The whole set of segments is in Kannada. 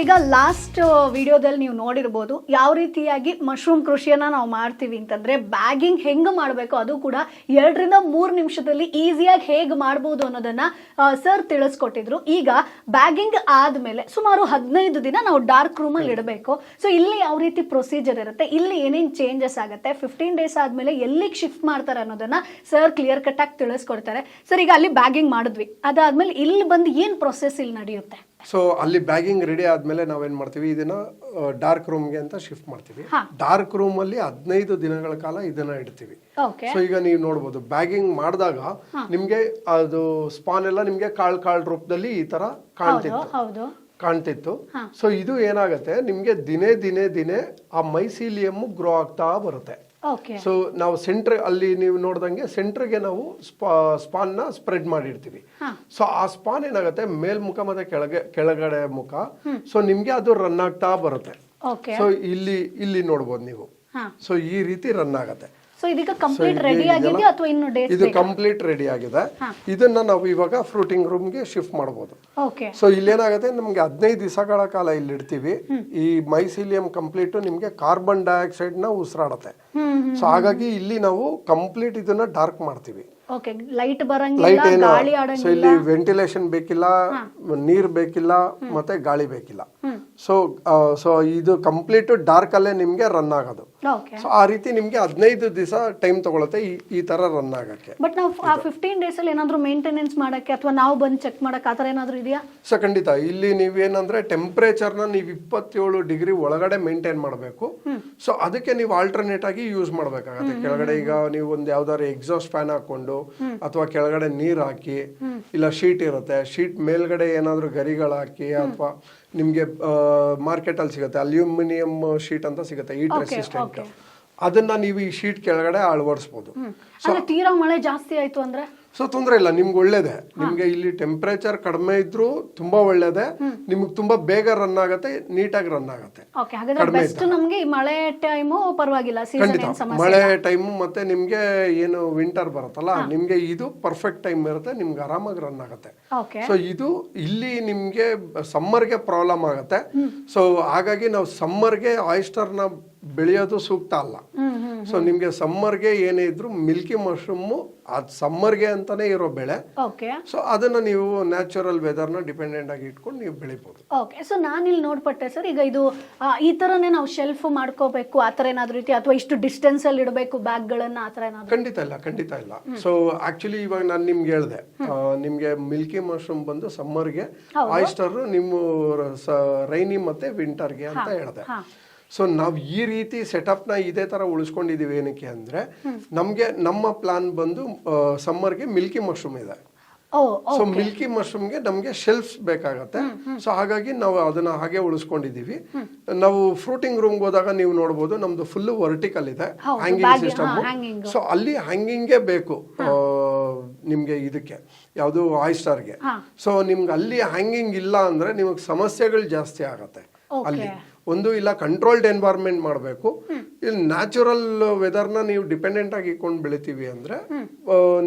ಈಗ ಲಾಸ್ಟ್ ವಿಡಿಯೋದಲ್ಲಿ ನೀವು ನೋಡಿರ್ಬೋದು ಯಾವ ರೀತಿಯಾಗಿ ಮಶ್ರೂಮ್ ಕೃಷಿಯನ್ನ ನಾವು ಮಾಡ್ತೀವಿ ಅಂತಂದ್ರೆ ಬ್ಯಾಗಿಂಗ್ ಹೆಂಗ್ ಮಾಡಬೇಕು ಅದು ಕೂಡ 2 ರಿಂದ 3 ನಿಮಿಷದಲ್ಲಿ ಈಸಿಯಾಗಿ ಹೇಗೆ ಮಾಡಬಹುದು ಅನ್ನೋದನ್ನ ಸರ್ ತಿಳಿಸ್ಕೊಟ್ಟಿದ್ರು. ಈಗ ಬ್ಯಾಗಿಂಗ್ ಆದ್ಮೇಲೆ ಸುಮಾರು 15 ದಿನ ನಾವು ಡಾರ್ಕ್ ರೂಮ್ ಅಲ್ಲಿ ಇಡಬೇಕು. ಸೊ ಇಲ್ಲಿ ಯಾವ ರೀತಿ ಪ್ರೊಸೀಜರ್ ಇರುತ್ತೆ, ಇಲ್ಲಿ ಏನೇನ್ ಚೇಂಜಸ್ ಆಗುತ್ತೆ, 15 ಡೇಸ್ ಆದ್ಮೇಲೆ ಎಲ್ಲಿಗೆ ಶಿಫ್ಟ್ ಮಾಡ್ತಾರೆ ಅನ್ನೋದನ್ನ ಸರ್ ಕ್ಲಿಯರ್ ಕಟ್ ಆಗಿ ತಿಳಿಸ್ಕೊಡ್ತಾರೆ. ಸರ್ ಈಗ ಅಲ್ಲಿ ಬ್ಯಾಗಿಂಗ್ ಮಾಡಿದ್ವಿ, ಅದಾದ್ಮೇಲೆ ಇಲ್ಲಿ ಬಂದು ಏನ್ ಪ್ರೊಸೆಸ್ ಇಲ್ಲಿ ನಡೆಯುತ್ತೆ? ಸೊ ಅಲ್ಲಿ ಬ್ಯಾಗಿಂಗ್ ರೆಡಿ ಆದ್ಮೇಲೆ ನಾವೇನ್ ಮಾಡ್ತೀವಿ, ಇದನ್ನ ಡಾರ್ಕ್ ರೂಮ್ಗೆ ಅಂತ ಶಿಫ್ಟ್ ಮಾಡ್ತೀವಿ. ಡಾರ್ಕ್ ರೂಮ್ ಅಲ್ಲಿ 15 ದಿನಗಳ ಕಾಲ ಇದನ್ನ ಇಡ್ತೀವಿ. ಸೊ ಈಗ ನೀವು ನೋಡ್ಬೋದು ಬ್ಯಾಗಿಂಗ್ ಮಾಡಿದಾಗ ನಿಮ್ಗೆ ಅದು ಸ್ಪಾನ್ ಎಲ್ಲ ನಿಮ್ಗೆ ಕಾಳ್ ರೂಪದಲ್ಲಿ ಈ ತರ ಕಾಣ್ತಿತ್ತು. ಸೊ ಇದು ಏನಾಗುತ್ತೆ, ನಿಮ್ಗೆ ದಿನೇ ಆ ಮೈಸೀಲಿಯಂ ಗ್ರೋ ಆಗ್ತಾ ಬರುತ್ತೆ. ಸೊ ನಾವು ಸೆಂಟರ್ ಅಲ್ಲಿ ನೀವು ನೋಡ್ದಂಗೆ ಸೆಂಟರ್ಗೆ ನಾವು ಸ್ಪಾನ್ ನ ಸ್ಪ್ರೆಡ್ ಮಾಡಿರ್ತೀವಿ. ಸೊ ಆ ಸ್ಪಾನ್ ಏನಾಗುತ್ತೆ, ಮೇಲ್ಮುಖ ಮತ್ತೆ ಕೆಳಗಡೆ ಮುಖ. ಸೊ ನಿಮ್ಗೆ ಅದು ರನ್ ಆಗ್ತಾ ಬರುತ್ತೆ. ಸೊ ಇಲ್ಲಿ ನೋಡ್ಬೋದು ನೀವು. ಸೊ ಈ ರೀತಿ ರನ್ ಆಗತ್ತೆ. ಇದೀಗ ಕಂಪ್ಲೀಟ್ ರೆಡಿ ಆಗಿದೆ ಅಥವಾ ಇನ್ನು ಡೇಸ್? ಇದು ಕಂಪ್ಲೀಟ್ ರೆಡಿ ಆಗಿದೆ. ಇದನ್ನ ನಾವು ಇವಾಗ ಫ್ರೂಟಿಂಗ್ ರೂಮ್ ಗೆ ಶಿಫ್ಟ್ ಮಾಡಬಹುದು. ಸೊ ಇಲ್ಲೇನಾಗುತ್ತೆ, ನಮ್ಗೆ 15 ದಿವಸಗಳ ಕಾಲ ಇಲ್ಲಿ ಇಡ್ತೀವಿ. ಈ ಮೈಸೀಲಿಯಂ ಕಂಪ್ಲೀಟ್ ನಿಮ್ಗೆ ಕಾರ್ಬನ್ ಡೈಆಕ್ಸೈಡ್ ನ ಉಸಿರಾಡುತ್ತೆ. ಸೊ ಹಾಗಾಗಿ ಇಲ್ಲಿ ನಾವು ಕಂಪ್ಲೀಟ್ ಇದನ್ನ ಡಾರ್ಕ್ ಮಾಡ್ತೀವಿ. ಲೈಟ್ ಬರಂಗಿಲ್ಲ, ಸೊ ಇಲ್ಲಿ ವೆಂಟಿಲೇಷನ್ ಬೇಕಿಲ್ಲ, ನೀರ್ ಬೇಕಿಲ್ಲ, ಮತ್ತೆ ಗಾಳಿ ಬೇಕಿಲ್ಲ. ಸೊ ಇದು ಕಂಪ್ಲೀಟ್ ಡಾರ್ಕ್ ಅಲ್ಲೇ ನಿಮ್ಗೆ ರನ್ ಆಗೋದು. ಸೊ ಆ ರೀತಿ ನಿಮ್ಗೆ 15 ದಿವಸ ಟೈಮ್ ತಗೊಳುತ್ತೆ ಈ ತರ ರನ್ ಆಗಕ್ಕೆ. ಬಟ್ ನಾವು 15 ಡೇಸ್ ಅಲ್ಲಿ ಏನಾದ್ರು ಮೇಂಟೆನೆನ್ಸ್ ಮಾಡಕ್ಕೆ ಅಥವಾ ನಾವು ಬಂದು ಚೆಕ್ ಮಾಡಕ್ಕೆ ಆತರ ಏನಾದ್ರು ಇದೆಯಾ? ಸೊ ಖಂಡಿತ ಇಲ್ಲಿ ನೀವೇನಂದ್ರೆ ಟೆಂಪರೇಚರ್ ನ ನೀವು 27 ಡಿಗ್ರಿ ಒಳಗಡೆ ಮೇಂಟೈನ್ ಮಾಡಬೇಕು. ಸೊ ಅದಕ್ಕೆ ನೀವು ಆಲ್ಟರ್ನೇಟ್ ಆಗಿ ಯೂಸ್ ಮಾಡ್ಬೇಕಾಗತ್ತೆ. ಕೆಳಗಡೆ ಈಗ ನೀವು ಒಂದ್ ಯಾವ್ದಾದ್ರು ಎಕ್ಸಾಸ್ಟ್ ಫ್ಯಾನ್ ಹಾಕೊಂಡು ಅಥವಾ ಕೆಳಗಡೆ ನೀರ್ ಹಾಕಿ, ಇಲ್ಲ ಶೀಟ್ ಇರುತ್ತೆ, ಶೀಟ್ ಮೇಲ್ಗಡೆ ಏನಾದ್ರು ಗರಿಗಳು ಹಾಕಿ, ಅಥವಾ ನಿಮ್ಗೆ ಮಾರ್ಕೆಟ್ ಅಲ್ಲಿ ಸಿಗುತ್ತೆ ಅಲ್ಯೂಮಿನಿಯಂ ಶೀಟ್ ಅಂತ ಸಿಗುತ್ತೆ, ಈಟ್ ರೆಸಿಸ್ಟೆಂಟ್. ಅದನ್ನ ನೀವು ಈ ಶೀಟ್ ಕೆಳಗಡೆ ಅಳವಡಿಸಬಹುದು. ತೀರಾ ಮಳೆ ಜಾಸ್ತಿ ಆಯ್ತು ಅಂದ್ರೆ ಸೊ ತೊಂದರೆ ಇಲ್ಲ, ನಿಮ್ಗೆ ಒಳ್ಳೇದೆ. ನಿಮ್ಗೆ ಇಲ್ಲಿ ಟೆಂಪರೇಚರ್ ಕಡಿಮೆ ಇದ್ರು ತುಂಬಾ ಒಳ್ಳೇದೆ. ನಿಮ್ಗೆ ತುಂಬಾ ಬೇಗ ರನ್ ಆಗುತ್ತೆ, ನೀಟಾಗಿ ರನ್ ಆಗುತ್ತೆ. ಖಂಡಿತ ಮಳೆ ಟೈಮ್ ಮತ್ತೆ ನಿಮ್ಗೆ ಏನು ವಿಂಟರ್ ಬರುತ್ತಲ್ಲ, ನಿಮ್ಗೆ ಇದು ಪರ್ಫೆಕ್ಟ್ ಟೈಮ್ ಇರುತ್ತೆ, ನಿಮ್ಗೆ ಆರಾಮಾಗಿ ರನ್ ಆಗುತ್ತೆ. ಸೊ ಇದು ಇಲ್ಲಿ ನಿಮ್ಗೆ ಸಮ್ಮರ್ಗೆ ಪ್ರಾಬ್ಲಮ್ ಆಗುತ್ತೆ. ಸೊ ಹಾಗಾಗಿ ನಾವು ಸಮ್ಮರ್ಗೆ ಆಯಿಸ್ಟರ್ ನ ಬೆಳೆಯೋದು ಸೂಕ್ತ ಅಲ್ಲ. ಸೊ ನಿಮ್ಗೆ ಸಮ್ಮರ್ಗೆ ಏನೇ ಇದ್ರು ಮಿಲ್ಕಿ ಮಶ್ರೂಮ್ ಅದ್ ಸಮ್ಮರ್ಗೆ ಅಂತಾನೆ ಇರೋ ಬೆಳೆ. ಸೊ ಅದನ್ನ ನೀವು ನ್ಯಾಚುರಲ್ ವೆದರ್ ನ ಡಿಪೆಂಡೆಂಟ್ ಆಗಿ ಇಟ್ಕೊಂಡು ನೀವು ಬೆಳಿಬಹುದು. ಸೊ ನಾನು ಇಲ್ಲಿ ನೋಡ್ಪಟ್ಟೆ ಸರ್, ಈಗ ಇದು ಈ ತರನೇ ನಾವು ಶೆಲ್ಫ್ ಮಾಡ್ಕೋಬೇಕು ಆತರ ಏನಾದ್ರು ರೀತಿ, ಅಥವಾ ಇಷ್ಟು ಡಿಸ್ಟೆನ್ಸ್ ಅಲ್ಲಿ ಇಡಬೇಕು ಬ್ಯಾಗ್ ಗಳನ್ನ ಆತರ ಏನಾದ್ರು? ಖಂಡಿತ ಇಲ್ಲ. ಸೊ ಆಕ್ಚುಲಿ ಇವಾಗ ನಾನು ನಿಮ್ಗೆ ಹೇಳ್ದೆ, ನಿಮ್ಗೆ ಮಿಲ್ಕಿ ಮಶ್ರೂಮ್ ಬಂದು ಸಮ್ಮರ್ಗೆ, ಆಯಿಸ್ಟರ್ ನಿಮ್ಮ ರೈನಿ ಮತ್ತೆ ವಿಂಟರ್ಗೆ ಅಂತ ಹೇಳ್ದೆ. ಸೊ ನಾವು ಈ ರೀತಿ ಸೆಟಪ್ ನ ಇದೇ ತರ ಉಳಿಸ್ಕೊಂಡಿದೀವಿ. ಏನಕ್ಕೆ ಅಂದ್ರೆ ನಮ್ಗೆ ನಮ್ಮ ಪ್ಲಾನ್ ಬಂದು ಸಮ್ಮರ್ಗೆ ಮಿಲ್ಕಿ ಮಶ್ರೂಮ್ ಇದೆ. ಸೊ ಮಿಲ್ಕಿ ಮಶ್ರೂಮ್ಗೆ ನಮ್ಗೆ ಶೆಲ್ಫ್ಸ್ ಬೇಕಾಗತ್ತೆ. ಸೊ ಹಾಗಾಗಿ ನಾವು ಅದನ್ನ ಹಾಗೆ ಉಳಿಸ್ಕೊಂಡಿದೀವಿ. ನಾವು ಫ್ರೂಟಿಂಗ್ ರೂಮ್ಗೆ ಹೋದಾಗ ನೀವು ನೋಡ್ಬೋದು, ನಮ್ದು ಫುಲ್ ವರ್ಟಿಕಲ್ ಇದೆ ಹ್ಯಾಂಗಿಂಗ್ ಸಿಸ್ಟಮ್. ಸೊ ಅಲ್ಲಿ ಹ್ಯಾಂಗಿಂಗೇ ಬೇಕು ನಿಮ್ಗೆ, ಇದಕ್ಕೆ ಯಾವುದು ಆಯಿಸ್ಟರ್ಗೆ. ಸೊ ನಿಮ್ಗೆ ಅಲ್ಲಿ ಹ್ಯಾಂಗಿಂಗ್ ಇಲ್ಲ ಅಂದ್ರೆ ನಿಮಗೆ ಸಮಸ್ಯೆಗಳು ಜಾಸ್ತಿ ಆಗತ್ತೆ. ಅಲ್ಲಿ ಒಂದು ಇಲ್ಲ ಕಂಟ್ರೋಲ್ಡ್ ಎನ್ವೈರನ್ಮೆಂಟ್ ಮಾಡಬೇಕು. ಇಲ್ಲಿ ನ್ಯಾಚುರಲ್ ವೆದರ್ನ ನೀವು ಡಿಪೆಂಡೆಂಟ್ ಆಗಿ ಇಟ್ಕೊಂಡು ಬೆಳಿತೀವಿ ಅಂದ್ರೆ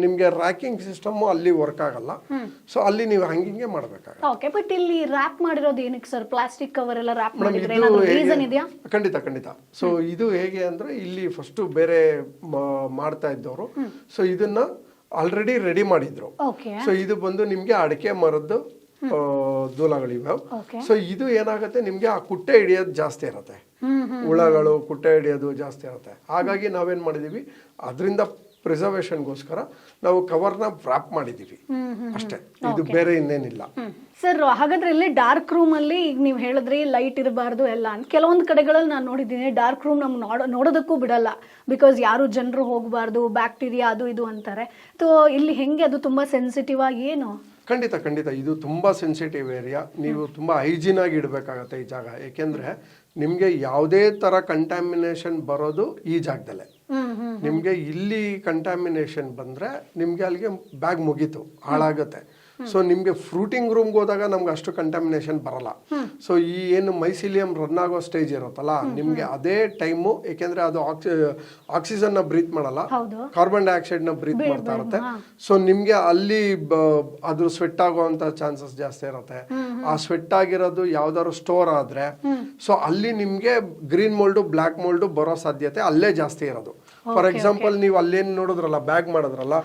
ನಿಮ್ಗೆ ರ್ಯಾಕಿಂಗ್ ಸಿಸ್ಟಮ್ ಅಲ್ಲಿ ವರ್ಕ್ ಆಗಲ್ಲ. ಸೊ ಅಲ್ಲಿ ನೀವು ಹ್ಯಾಂಗಿಂಗ್ ಮಾಡಬೇಕಾಗುತ್ತೆ. ಓಕೆ, ಬಟ್ ಇಲ್ಲಿ ರ್ಯಾಪ್ ಮಾಡಿರೋದು ಏನಕ್ಕೆ ಸರ್? ಪ್ಲಾಸ್ಟಿಕ್ ಕವರ್ ಎಲ್ಲ ರ್ಯಾಪ್ ಮಾಡಿದ್ರೆ ಏನಾದರೂ ರೀಸನ್ ಇದೆಯಾ? ಖಂಡಿತ. ಸೊ ಇದು ಹೇಗೆ ಅಂದ್ರೆ ಇಲ್ಲಿ ಫಸ್ಟ್ ಬೇರೆ ಮಾಡ್ತಾ ಇದ್ದವರು, ಸೊ ಇದನ್ನ ಆಲ್ರೆಡಿ ರೆಡಿ ಮಾಡಿದ್ರು. ಸೊ ಇದು ಬಂದು ನಿಮ್ಗೆ ಅಡಿಕೆ ಮರದ್ದು ದೂಲಗಳಿವೆ. ಸೊ ಇದು ಏನಾಗುತ್ತೆ, ನಿಮ್ಗೆ ಆ ಕುಟ್ಟೆ ಹಿಡಿಯೋದು ಜಾಸ್ತಿ ಇರುತ್ತೆ, ಹುಳಗಳು ಕುಟ್ಟೆ ಹಿಡಿಯೋದು ಜಾಸ್ತಿ ಇರುತ್ತೆ. ಹಾಗಾಗಿ ನಾವೇನ್ ಮಾಡಿದೀವಿ, ಅದರಿಂದ ಪ್ರಿಸರ್ವೇಷನ್ಗೋಸ್ಕರ ನಾವು ಕವರ್ನ ವ್ರಾಪ್ ಮಾಡಿದೀವಿ ಅಷ್ಟೇ, ಇದು ಬೇರೆ ಇನ್ನೇನಿಲ್ಲ. ಸರ್ ಹಾಗಾದ್ರೆ ಇಲ್ಲಿ ಡಾರ್ಕ್ ರೂಮ್ ಅಲ್ಲಿ ಈಗ ನೀವು ಹೇಳಿದ್ರಿ ಲೈಟ್ ಇರಬಾರ್ದು ಎಲ್ಲ ಅಂತ. ಕೆಲವೊಂದು ಕಡೆಗಳಲ್ಲಿ ನಾನು ನೋಡಿದ್ದೀನಿ ಡಾರ್ಕ್ ರೂಮ್ ನಮ್ಗೆ ನೋಡೋದಕ್ಕೂ ಬಿಡಲ್ಲ, ಬಿಕಾಸ್ ಯಾರು ಜನರು ಹೋಗಬಾರ್ದು, ಬ್ಯಾಕ್ಟೀರಿಯಾ ಅದು ಇದು ಅಂತಾರೆ. ಸೊ ಇಲ್ಲಿ ಹೆಂಗೆ ಅದು ತುಂಬಾ ಸೆನ್ಸಿಟಿವ್ ಆಗಿ ಏನು? ಖಂಡಿತ ಇದು ತುಂಬಾ ಸೆನ್ಸಿಟಿವ್ ಏರಿಯಾ. ನೀವು ತುಂಬಾ ಹೈಜೀನ್ ಆಗಿ ಇಡಬೇಕಾಗತ್ತೆ ಈ ಜಾಗ. ಯಾಕೆಂದ್ರೆ ನಿಮ್ಗೆ ಯಾವುದೇ ತರ ಕಂಟ್ಯಾಮಿನೇಷನ್ ಬರೋದು ಈ ಜಾಗದಲ್ಲೇ. ನಿಮ್ಗೆ ಇಲ್ಲಿ ಕಂಟ್ಯಾಮಿನೇಷನ್ ಬಂದ್ರೆ ನಿಮ್ಗೆ ಅಲ್ಲಿಗೆ ಬ್ಯಾಗ್ ಮುಗೀತು, ಹಾಳಾಗುತ್ತೆ. ಸೊ ನಿಮ್ಗೆ ಫ್ರೂಟಿಂಗ್ ರೂಮ್ಗೆ ಹೋದಾಗ ನಮ್ಗೆ ಅಷ್ಟು ಕಂಟಾಮಿನೇಷನ್ ಬರಲ್ಲ. ಸೊ ಈ ಏನು ಮೈಸಿಲಿಯಂ ರನ್ ಆಗೋ ಸ್ಟೇಜ್ ಇರುತ್ತಲ್ಲ ನಿಮ್ಗೆ ಅದೇ ಟೈಮು, ಯಾಕೆಂದ್ರೆ ಅದು ಆಕ್ಸಿಜನ್ ನ ಬ್ರೀತ್ ಮಾಡಲ್ಲ, ಕಾರ್ಬನ್ ಡೈಆಕ್ಸೈಡ್ ನ ಬ್ರೀತ್ ಮಾಡ್ತಾ ಇರುತ್ತೆ. ಸೊ ನಿಮ್ಗೆ ಅಲ್ಲಿ ಅದು ಸ್ವೆಟ್ ಆಗುವಂತ ಚಾನ್ಸಸ್ ಜಾಸ್ತಿ ಇರುತ್ತೆ. ಆ ಸ್ವೆಟ್ ಆಗಿರೋದು ಯಾವ್ದಾದ್ರು ಸ್ಟೋರ್ ಆದ್ರೆ ಸೊ ಅಲ್ಲಿ ನಿಮ್ಗೆ ಗ್ರೀನ್ ಮೋಲ್ಡ್ ಬ್ಲಾಕ್ ಮೋಲ್ಡ್ ಬರೋ ಸಾಧ್ಯತೆ ಅಲ್ಲೇ ಜಾಸ್ತಿ ಇರೋದು. ಫಾರ್ ಎಕ್ಸಾಂಪಲ್ ನೀವು ಅಲ್ಲೇನ್ ನೋಡಿದ್ರಲ್ಲ, ಬ್ಯಾಗ್ ಮಾಡಿದ್ರಲ್ಲ,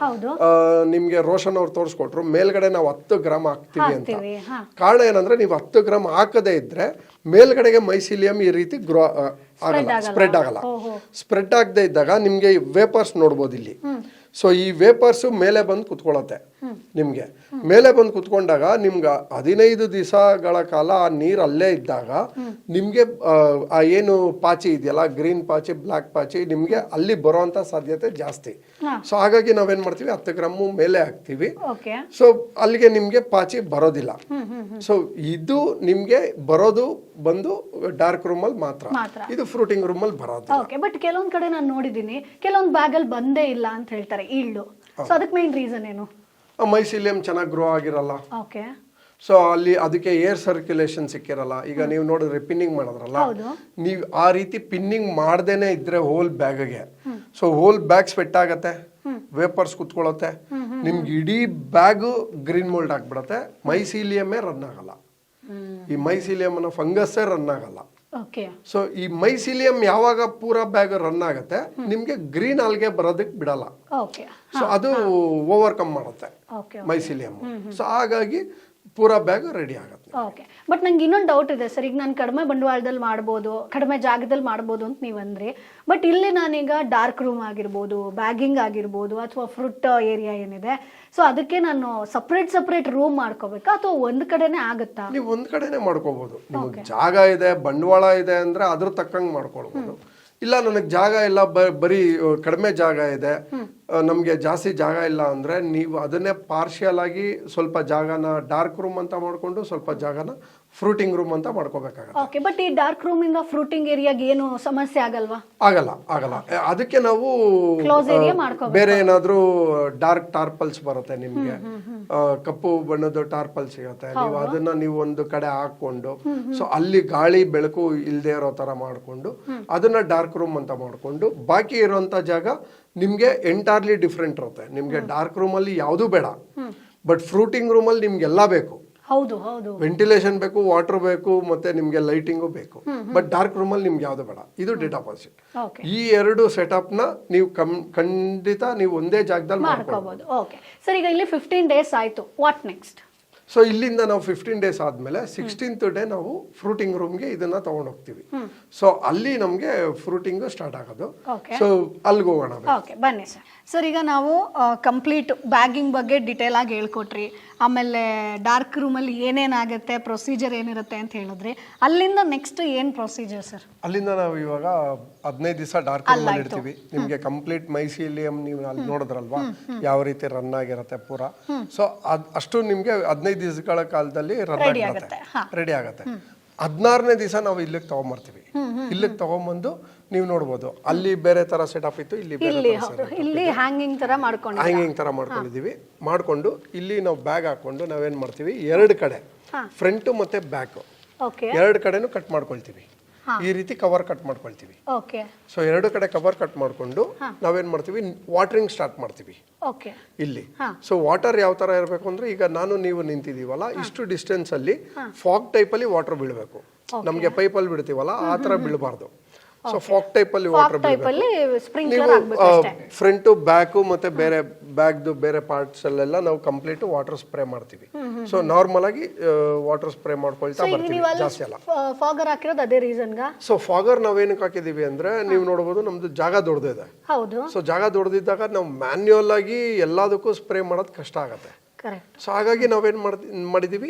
ನಿಮ್ಗೆ ರೋಷನ್ ಅವ್ರು ತೋರಿಸ್ಕೊಟ್ರು ಮೇಲ್ಗಡೆ ನಾವು 10 ಗ್ರಾಮ್ ಹಾಕ್ತಿವಿ ಅಂತ. ಕಾರಣ ಏನಂದ್ರೆ ನೀವು 10 ಗ್ರಾಮ್ ಹಾಕದೇ ಇದ್ರೆ ಮೇಲ್ಗಡೆಗೆ ಮೈಸಿಲಿಯಂ ಈ ರೀತಿ ಗ್ರೋ ಆಗಲ್ಲ, ಸ್ಪ್ರೆಡ್ ಆಗಲ್ಲ. ಸ್ಪ್ರೆಡ್ ಆಗದೆ ಇದ್ದಾಗ ನಿಮ್ಗೆ ವೇಪರ್ಸ್ ನೋಡ್ಬೋದು ಇಲ್ಲಿ. ಸೊ ಈ ವೇಪರ್ಸ್ ಮೇಲೆ ಬಂದು ಕುತ್ಕೊಳ್ಳುತ್ತೆ. ನಿಮ್ಗೆ ಮೇಲೆ ಬಂದು ಕುತ್ಕೊಂಡಾಗ ನಿಮ್ಗೆ 15 ದಿವಸಗಳ ಕಾಲ ಆ ನೀರ್ ಅಲ್ಲೇ ಇದ್ದಾಗ ನಿಮ್ಗೆ ಆ ಏನು ಪಾಚಿ ಇದೆಯಲ್ಲ, ಗ್ರೀನ್ ಪಾಚಿ ಬ್ಲಾಕ್ ಪಾಚಿ, ನಿಮ್ಗೆ ಅಲ್ಲಿ ಬರುವಂತ ಸಾಧ್ಯತೆ ಜಾಸ್ತಿ. ಸೊ ಹಾಗಾಗಿ ನಾವೇನ್ ಮಾಡ್ತೀವಿ, 10 ಗ್ರಾಮ್ ಮೇಲೆ ಹಾಕ್ತಿವಿ. ಸೊ ಅಲ್ಲಿಗೆ ನಿಮ್ಗೆ ಪಾಚಿ ಬರೋದಿಲ್ಲ. ಸೊ ಇದು ನಿಮ್ಗೆ ಬರೋದು ಬಂದು ಡಾರ್ಕ್ ರೂಮ್ ಅಲ್ಲಿ ಮಾತ್ರ, ಇದು ಫ್ರೂಟಿಂಗ್ ರೂಮ್ ಅಲ್ಲಿ ಬರೋದು. ಬಟ್ ಕೆಲವೊಂದ್ ಕಡೆ ನಾನು ನೋಡಿದೀನಿ, ಕೆಲವೊಂದ್ ಬ್ಯಾಗ್ ಅಲ್ಲಿ ಬಂದೇ ಇಲ್ಲ ಅಂತ ಹೇಳ್ತಾರೆ ಈಲ್ಡು. ಸೊ ಅದಕ್ಕೆ ಮೇನ್ ರೀಸನ್ ಏನು? ಮೈಸಿಲಿಯಂ ಚೆನ್ನಾಗಿ ಗ್ರೋ ಆಗಿರಲ್ಲ. ಸೊ ಅಲ್ಲಿ ಅದಕ್ಕೆ ಏರ್ ಸರ್ಕ್ಯುಲೇಷನ್ ಸಿಕ್ಕಿರಲ್ಲ. ಈಗ ನೀವು ನೋಡಿದ್ರೆ ಪಿನ್ನಿಂಗ್ ಮಾಡಿದ್ರಲ್ಲ, ನೀವು ಆ ರೀತಿ ಪಿನ್ನಿಂಗ್ ಮಾಡ್ದೇನೆ ಇದ್ರೆ ಹೋಲ್ ಬ್ಯಾಗ್ಗೆ, ಸೊ ಹೋಲ್ ಬ್ಯಾಗ್ ಸ್ವೆಟ್ ಆಗತ್ತೆ, ವೇಪರ್ಸ್ ಕುತ್ಕೊಳ್ಳುತ್ತೆ, ನಿಮ್ಗೆ ಇಡೀ ಬ್ಯಾಗ್ ಗ್ರೀನ್ ಮೋಲ್ಡ್ ಆಗ್ಬಿಡತ್ತೆ. ಮೈಸಿಲಿಯಮೇ ರನ್ ಆಗಲ್ಲ. ಈ ಮೈಸಿಲಿಯಂ ಅನ್ನೋ ಫಂಗಸ್ಸೇ ರನ್ ಆಗಲ್ಲ. ಸೊ ಈ ಮೈಸಿಲಿಯಂ ಯಾವಾಗ ಪೂರಾ ಬ್ಯಾಗ್ ರನ್ ಆಗುತ್ತೆ ನಿಮ್ಗೆ ಗ್ರೀನ್ ಆಲ್ಗೆ ಬರೋದಕ್ಕೆ ಬಿಡಲ್ಲ. ಸೊ ಅದು ಓವರ್ಕಮ್ ಮಾಡುತ್ತೆ ಮೈಸಿಲಿಯಂ. ಸೊ ಹಾಗಾಗಿ ಪೂರಾ ಬ್ಯಾಗ್ ರೆಡಿ ಆಗುತ್ತೆ. ಬಟ್ ನಂಗೆ ಇನ್ನೊಂದು ಡೌಟ್ ಇದೆ ಸರ್. ಈಗ ನಾನು ಕಡಿಮೆ ಬಂಡವಾಳದಲ್ಲಿ ಮಾಡ್ಬೋದು, ಕಡಿಮೆ ಜಾಗದಲ್ಲಿ ಮಾಡ್ಬೋದು ಅಂತ ನೀವು ಅಂದ್ರೆ, ಬಟ್ ಇಲ್ಲಿ ನಾನೀಗ ಡಾರ್ಕ್ ರೂಮ್ ಆಗಿರ್ಬೋದು, ಬ್ಯಾಗಿಂಗ್ ಆಗಿರ್ಬೋದು, ಅಥವಾ ಫ್ರೂಟ್ ಏರಿಯಾ ಏನಿದೆ, ಸೊ ಅದಕ್ಕೆ ನಾನು ಸಪ್ರೇಟ್ ರೂಮ್ ಮಾಡ್ಕೋಬೇಕಾ ಅಥವಾ ಒಂದ್ ಕಡೆನೆ ಆಗುತ್ತಾ? ನೀವು ಒಂದ್ ಕಡೆನೆ ಮಾಡ್ಕೋಬಹುದು. ನಿಮ್ಗೆ ಜಾಗ ಇದೆ, ಬಂಡವಾಳ ಇದೆ ಅಂದ್ರೆ ಅದ್ರ ತಕ್ಕಂಗೆ ಮಾಡ್ಕೊಳ್ಬಹುದು. ಇಲ್ಲ ನನಗೆ ಜಾಗ ಇಲ್ಲ, ಬರೀ ಕಡಿಮೆ ಜಾಗ ಇದೆ, ನಮ್ಗೆ ಜಾಸ್ತಿ ಜಾಗ ಇಲ್ಲ ಅಂದ್ರೆ ನೀವು ಅದನ್ನೇ ಪಾರ್ಷಿಯಲ್ ಆಗಿ ಸ್ವಲ್ಪ ಜಾಗನ ಡಾರ್ಕ್ ರೂಮ್ ಅಂತ ಮಾಡ್ಕೊಂಡು ಸ್ವಲ್ಪ ಜಾಗನ ಫ್ರೂಟಿಂಗ್ ರೂಮ್ ಅಂತ ಮಾಡ್ಕೋಬೇಕಾಗುತ್ತೆ. ಬಟ್ ಈ ಡಾರ್ಕ್ ರೂಮ್ ಇಂದ ಫ್ರೂಟಿಂಗ್ ಏರಿಯಾಗೆ ಏನು ಸಮಸ್ಯೆ ಆಗಲ್ವಾ? ಆಗಲ್ಲ. ಅದಕ್ಕೆ ನಾವು ಬೇರೆ ಏನಾದ್ರೂ ಡಾರ್ಕ್ ಟಾರ್ಪಲ್ಸ್ ಬರುತ್ತೆ ನಿಮ್ಗೆ, ಕಪ್ಪು ಬಣ್ಣದ ಟಾರ್ಪಲ್ ಸಿಗುತ್ತೆ. ನೀವು ಅದನ್ನ ನೀವು ಒಂದು ಕಡೆ ಹಾಕೊಂಡು ಸೊ ಅಲ್ಲಿ ಗಾಳಿ ಬೆಳಕು ಇಲ್ದೇ ಇರೋ ತರ ಮಾಡ್ಕೊಂಡು ಅದನ್ನ ಡಾರ್ಕ್ ರೂಮ್ ಅಂತ ಮಾಡ್ಕೊಂಡು ಬಾಕಿ ಇರುವಂತ ಜಾಗ ನಿಮ್ಗೆ ಎಂಟೈರ್ಲಿ ಡಿಫ್ರೆಂಟ್ ಇರುತ್ತೆ. ನಿಮ್ಗೆ ಡಾರ್ಕ್ ರೂಮ್ ಅಲ್ಲಿ ಯಾವ್ದು ಬೇಡ, ಬಟ್ ಫ್ರೂಟಿಂಗ್ ರೂಮ್ ಅಲ್ಲಿ ನಿಮ್ಗೆಲ್ಲ ಬೇಕು. ವೆಂಟಿಲೇಷನ್ ಬೇಕು, ವಾಟರ್ ಬೇಕು, ಮತ್ತೆ ನಿಮ್ಗೆ ಲೈಟಿಂಗು ಬೇಕು. ಬಟ್ ಡಾರ್ಕ್ ರೂಮ್ ಅಲ್ಲಿ ನಿಮ್ಗೆ ಯಾವ್ದು ಬೇಡ. ಇದು ಡೆಡ್ ಆಪೋಸಿಟ್. ಈ ಎರಡು ಸೆಟಪ್ ನ ನೀವು ಖಂಡಿತ ನೀವು ಒಂದೇ ಜಾಗದಲ್ಲಿ ಮಾಡ್ಕೋಬಹುದು. ಸರ್, ಈಗ ಇಲ್ಲಿ 15 ಡೇಸ್ ಆಯ್ತು, ವಾಟ್ ನೆಕ್ಸ್ಟ್? ಸೊ ಇಲ್ಲಿಂದ ನಾವು 15 ಡೇಸ್ ಆದ್ಮೇಲೆ 16th ಡೇ ನಾವು ಫ್ರೂಟಿಂಗ್ ರೂಮ್ಗೆ ಇದನ್ನ ತಗೊಂಡು ಹೋಗ್ತೀವಿ. ಸೊ ಅಲ್ಲಿ ನಮ್ಗೆ ಫ್ರೂಟಿಂಗ್ ಸ್ಟಾರ್ಟ್ ಆಗೋದು. ಸೊ ಅಲ್ಲಿಗೆ ಹೋಗೋಣ. ಬನ್ನಿ ಸರ್. ಸರ್, ಈಗ ನಾವು ಕಂಪ್ಲೀಟ್ ಬ್ಯಾಗಿಂಗ್ ಬಗ್ಗೆ ಡಿಟೇಲ್ ಆಗಿ ಹೇಳ್ಕೊಟ್ರಿ, ಆಮೇಲೆ ಡಾರ್ಕ್ ರೂಮಲ್ಲಿ ಏನೇನಾಗುತ್ತೆ, ಪ್ರೊಸೀಜರ್ ಏನಿರುತ್ತೆ ಅಂತ ಹೇಳಿದ್ರಿ. ಅಲ್ಲಿಂದ ನೆಕ್ಸ್ಟ್ ಏನ್ ಪ್ರೊಸೀಜರ್ ಸರ್? ಅಲ್ಲಿಂದ ನಾವು ಇವಾಗ 15 ದಿವಸ ಡಾರ್ಕ್ ರೂಮ್ ಅಲ್ಲಿ ಇರ್ತೀವಿ. ನಿಮ್ಗೆ ಕಂಪ್ಲೀಟ್ ಮೈಸಿಲಿಯಂ ನೀವು ಅಲ್ಲಿ ನೋಡಿದ್ರಲ್ವಾ ಯಾವ ರೀತಿ ರನ್ ಆಗಿರುತ್ತೆ ಪೂರಾ. ಸೊ ಅಷ್ಟು ನಿಮ್ಗೆ 15 ದಿವಸಗಳ ಕಾಲದಲ್ಲಿ ರನ್ ಆಗಿರುತ್ತೆ, ರೆಡಿ ಆಗುತ್ತೆ. 16ನೇ ದಿವಸ ನಾವು ಇಲ್ಲಿಗೆ ತಗೊಂಬರ್ತೀವಿ. ಇಲ್ಲಿಗೆ ತಗೊಂಬಂದು ನೀವು ನೋಡ್ಬೋದು ಅಲ್ಲಿ ಬೇರೆ ತರ ಸೆಟಪ್ ಇತ್ತು, ಇಲ್ಲಿ ಹ್ಯಾಂಗಿಂಗ್ ತರ ಮಾಡ್ಕೊಂಡಿದೀವಿ. ಮಾಡ್ಕೊಂಡು ಇಲ್ಲಿ ನಾವು ಬ್ಯಾಗ್ ಹಾಕೊಂಡು ನಾವೇನ್ ಮಾಡ್ತೀವಿ, 2 ಕಡೆ ಫ್ರಂಟ್ ಮತ್ತೆ ಬ್ಯಾಕ್ 2 ಕಡೆನೂ ಕಟ್ ಮಾಡ್ಕೊಳ್ತೀವಿ. ಈ ರೀತಿ ಕವರ್ ಕಟ್ ಮಾಡ್ಕೊಳ್ತೀವಿ. ಸೊ 2 ಕಡೆ ಕವರ್ ಕಟ್ ಮಾಡ್ಕೊಂಡು ನಾವೇನ್ ಮಾಡ್ತೀವಿ, ವಾಟರಿಂಗ್ ಸ್ಟಾರ್ಟ್ ಮಾಡ್ತೀವಿ ಇಲ್ಲಿ. ಸೊ ವಾಟರ್ ಯಾವ ತರ ಇರಬೇಕು ಅಂದ್ರೆ, ಈಗ ನಾನು ನೀವು ನಿಂತಿದೀವಲ್ಲ, ಇಷ್ಟು ಡಿಸ್ಟೆನ್ಸ್ ಅಲ್ಲಿ ಫಾಗ್ ಟೈಪ್ ಅಲ್ಲಿ ವಾಟರ್ ಬೀಳ್ಬೇಕು. ನಮ್ಗೆ ಪೈಪ್ ಅಲ್ಲಿ ಬಿಡ್ತೀವಲ್ಲ ಆ ತರ ಬೀಳಬಾರ್ದು. ಸೊ ಫಾಗ್ ಟೈಪ್ ಅಲ್ಲಿ ವಾಟರ್ ಫ್ರಂಟ್ ಬ್ಯಾಕ್ ಮತ್ತೆ ಬೇರೆ ಬ್ಯಾಗ್ದು ಬೇರೆ ಪಾರ್ಟ್ಸ್ ಅಲ್ಲೆಲ್ಲ ನಾವು ಕಂಪ್ಲೀಟ್ ವಾಟರ್ ಸ್ಪ್ರೇ ಮಾಡ್ತೀವಿ. ಸೊ ನಾರ್ಮಲ್ ಆಗಿ ವಾಟರ್ ಸ್ಪ್ರೇ ಮಾಡ್ಕೊಳ್ತಾ ಬರ್ತೀವಿ, ಜಾಸ್ತಿ ಅಲ್ಲ. ಫಾಗರ್ ಹಾಕಿರೋದು ಅದೇ ರೀಸನ್ ಗಾ? ಸೊ ಫಾಗರ್ ನಾವೇನಕ್ಕೆ ಹಾಕಿದೀವಿ ಅಂದ್ರೆ, ನೀವು ನೋಡಬಹುದು ನಮ್ದು ಜಾಗ ದೊಡ್ಡದಿದೆ. ಸೊ ಜಾಗ ದೊಡ್ಡದಿದ್ದಾಗ ನಾವು ಮ್ಯಾನ್ಯುಯಲ್ ಆಗಿ ಎಲ್ಲದಕ್ಕೂ ಸ್ಪ್ರೇ ಮಾಡೋದು ಕಷ್ಟ ಆಗತ್ತೆ. ಸೊ ಹಾಗಾಗಿ ನಾವೇನ್ ಮಾಡಿದೀವಿ,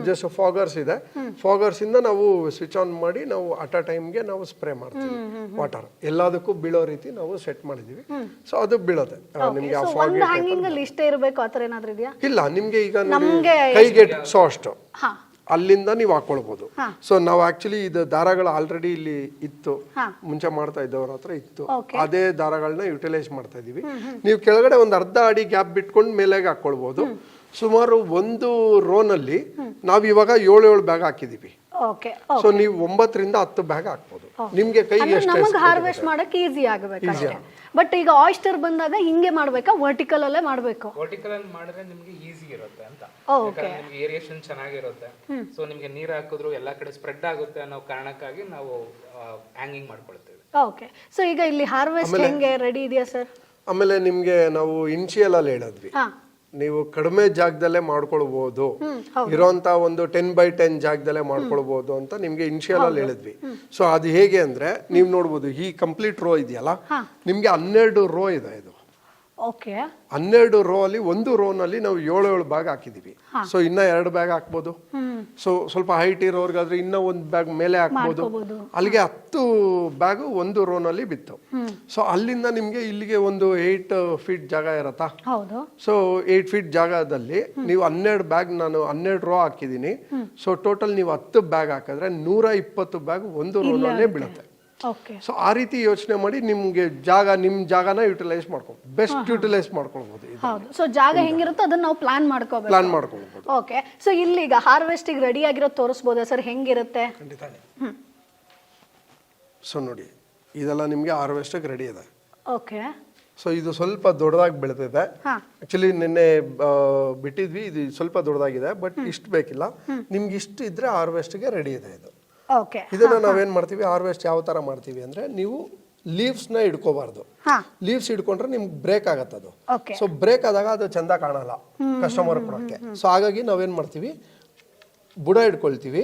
ಜಸ್ಟ್ ಫಾಗರ್ಸ್ ಇದೆ, ಫಾಗರ್ಸ್ ಇಂದ ನಾವು ಸ್ವಿಚ್ ಆನ್ ಮಾಡಿ ನಾವು ಅಟ್ ಅ ಟೈಮ್ಗೆ ನಾವು ಸ್ಪ್ರೇ ಮಾಡ್ತೀವಿ. ವಾಟರ್ ಎಲ್ಲದಕ್ಕೂ ಬೀಳೋ ರೀತಿ ನಾವು ಸೆಟ್ ಮಾಡಿದೀವಿ. ಸೊ ಅದು ಬೀಳೋದೆ ನಿಮ್ಗೆ. ಇಲ್ಲ, ನಿಮ್ಗೆ ಈಗ ಕೈಗೆ ಸೊ ಅಷ್ಟು ಅಲ್ಲಿಂದ ನೀವು ಹಾಕೊಳ್ಬಹುದು. ಸೊ ನಾವು ಆಕ್ಚುಲಿ ಇದು ದಾರಗಳು ಆಲ್ರೆಡಿ ಇಲ್ಲಿ ಇತ್ತು, ಮುಂಚೆ ಮಾಡ್ತಾ ಇದ್ದವ್ರ ಹತ್ರ ಇತ್ತು. ಅದೇ ದಾರಗಳನ್ನ ಯುಟಿಲೈಸ್ ಮಾಡ್ತಾ ಇದೀವಿ. ನೀವು ಕೆಳಗಡೆ ಒಂದು ಅರ್ಧ ಅಡಿ ಗ್ಯಾಪ್ ಬಿಟ್ಕೊಂಡು ಮೇಲೆಗೆ ಹಾಕೊಳ್ಬಹುದು. ಸುಮಾರು ಒಂದು ರೋನಲ್ಲಿ ನಾವು ಇವಾಗ 7 ಬ್ಯಾಗ್ ಹಾಕಿದೀವಿ. ಓಕೆ. ಸೊ ನೀವು 9ರಿಂದ 10 ಬ್ಯಾಗ್ ಹಾಕ್ಬೋದು. ನಿಮ್ಗೆ ಕೈಗೆ ಎಷ್ಟು ನಮಗೆ ಹಾರ್ವೆಸ್ಟ್ ಮಾಡಕ್ಕೆ ಈಸಿ ಆಗಬೇಕು ಅಷ್ಟೇ. ಬಟ್ ಈಗ ಆಯಿಸ್ಟರ್ ಬಂದಾಗ ಹಿಂಗೆ ಮಾಡ್ಬೇಕಾ, ವರ್ಟಿಕಲ್ ಅಲ್ಲೇ ಮಾಡಬೇಕು? ವರ್ಟಿಕಲ್ ಅಲ್ಲಿ ಮಾಡಿದ್ರೆ ನಿಮ್ಗೆ ಈಸಿ ಇರುತ್ತೆ ಅಂತ. ಓಕೆ. ನಿಮ್ಗೆ ಏರಿಯೇಷನ್ ಚೆನ್ನಾಗಿರುತ್ತೆ. ಸೊ ನಿಮ್ಗೆ ನೀರು ಹಾಕಿದ್ರು ಎಲ್ಲಾ ಕಡೆ ಸ್ಪ್ರೆಡ್ ಆಗುತ್ತೆ ಅನ್ನೋ ಕಾರಣಕ್ಕಾಗಿ ನಾವು ಹ್ಯಾಂಗಿಂಗ್ ಮಾಡ್ಕೊಳ್ತೇವೆ. ಓಕೆ. ಸೊ ಈಗ ಇಲ್ಲಿ ಹಾರ್ವೆಸ್ಟ್ ಹೆಂಗೆ ರೆಡಿ ಇದೆಯಾ ಸರ್? ಆಮೇಲೆ ನಿಮ್ಗೆ ನಾವು ಇನಿಷಿಯಲ್ ಅಲ್ಲಿ ಹೇಳಿದ್ವಿ, ನೀವು ಕಡಿಮೆ ಜಾಗದಲ್ಲೇ ಮಾಡ್ಕೊಳ್ಬಹುದು, ಇರೋಂತ ಒಂದು 10x10 ಜಾಗದಲ್ಲೇ ಮಾಡ್ಕೊಳ್ಬಹುದು ಅಂತ ನಿಮ್ಗೆ ಇನಿಷಿಯಲ್ ಅಲ್ಲಿ ಹೇಳಿದ್ವಿ. ಸೊ ಅದು ಹೇಗೆ ಅಂದ್ರೆ ನೀವು ನೋಡ್ಬೋದು, ಈ ಕಂಪ್ಲೀಟ್ ರೋ ಇದೆಯಲ್ಲ, ನಿಮ್ಗೆ 12 ರೋ ಇದೆ. ಇದು ಓಕೆ. 12 ರೋ ಅಲ್ಲಿ ಒಂದು ರೋನಲ್ಲಿ ನಾವು 7 ಬ್ಯಾಗ್ ಹಾಕಿದೀವಿ. ಸೊ ಇನ್ನ 2 ಬ್ಯಾಗ್ ಹಾಕ್ಬೋದು. ಸೊ ಸ್ವಲ್ಪ ಹೈಟ್ ಇರೋರ್ಗಾದ್ರೆ ಇನ್ನ ಒಂದು ಬ್ಯಾಗ್ ಮೇಲೆ ಹಾಕ್ಬೋದು. ಅಲ್ಲಿಗೆ 10 ಬ್ಯಾಗ್ ಒಂದು ರೋನಲ್ಲಿ ಬಿತ್ತು. ಸೊ ಅಲ್ಲಿಂದ ನಿಮ್ಗೆ ಇಲ್ಲಿಗೆ ಒಂದು 8 ಫೀಟ್ ಜಾಗ ಇರತ್ತಾ? ಹೌದು. ಸೊ 8 ಫೀಟ್ ಜಾಗದಲ್ಲಿ ನೀವು 12 ಬ್ಯಾಗ್, ನಾನು 12 ರೋ ಹಾಕಿದೀನಿ. ಸೊ ಟೋಟಲ್ ನೀವು 10 ಬ್ಯಾಗ್ ಹಾಕಿದ್ರೆ 120 ಬ್ಯಾಗ್ ಒಂದು ರೋನಲ್ಲೇ ಬೀಳುತ್ತೆ. ಸೊ ಆ ರೀತಿ ಯೋಚನೆ ಮಾಡಿ ನಿಮ್ಗೆ ನಿಮ್ ಜಾಗನ ಯುಟಿಲೈಸ್ ಬೆಸ್ಟ್ ಯುಟಿಲೈಸ್ ಮಾಡ್ಕೊಳ್ಬಹುದು. ಹೌದು. ಸೊ ಜಾಗ ಹೆಂಗಿರುತ್ತೋ ಅದನ್ನ ನಾವು ಪ್ಲಾನ್ ಮಾಡ್ಕೋಬಹುದು. ಓಕೆ. ಸೊ ಇಲ್ಲಿ ಈಗ ಹಾರ್ವೆಸ್ಟ್ ಗೆ ರೆಡಿ ಆಗಿರೋ ತೋರಿಸಬಹುದಾ ಸರ್, ಹೆಂಗಿರುತ್ತೆ? ಖಂಡಿತ. ಸೊ ನೋಡಿ, ಇದೆಲ್ಲ ನಿಮ್ಗೆ ಹಾರ್ವೆಸ್ಟ್ ಗೆ ರೆಡಿ ಇದೆ. ಓಕೆ. ಸೊ ಇದು ಸ್ವಲ್ಪ ದೊಡ್ಡದಾಗಿ ಬೆಳೆದಿದೆ. ಆಕ್ಚುಲಿ ನಿನ್ನೆ ಬಿಟ್ಟಿದ್ವಿ, ಇದು ಸ್ವಲ್ಪ ದೊಡ್ಡದಾಗಿದೆ. ಬಟ್ ಇಷ್ಟು ಬೇಕಿಲ್ಲ ನಿಮ್ಗೆ, ಇಷ್ಟು ಇದ್ರೆ ಹಾರ್ವೆಸ್ಟ್ ಗೆ ರೆಡಿ ಇದೆ ಇದು. ಇದನ್ನ ನಾವೇನ್ ಮಾಡ್ತೀವಿ, ಹಾರ್ವೆಸ್ಟ್ ಯಾವ ತರ ಮಾಡ್ತೀವಿ ಅಂದ್ರೆ, ನೀವು ಲೀವ್ಸ್ ನ ಹಿಡ್ಕೋಬಾರ್ದು. ಲೀವ್ಸ್ ಹಿಡ್ಕೊಂಡ್ರೆ ನಿಮ್ಗೆ ಬ್ರೇಕ್ ಆಗತ್ತೆ ಅದು. ಸೊ ಬ್ರೇಕ್ ಆದಾಗ ಅದು ಚಂದ ಕಾಣಲ್ಲ ಕಸ್ಟಮರ್ ಕೊಡಕ್ಕೆ. ಸೊ ಹಾಗಾಗಿ ನಾವೇನ್ ಮಾಡ್ತೀವಿ, ಬುಡ ಹಿಡ್ಕೊಳ್ತೀವಿ,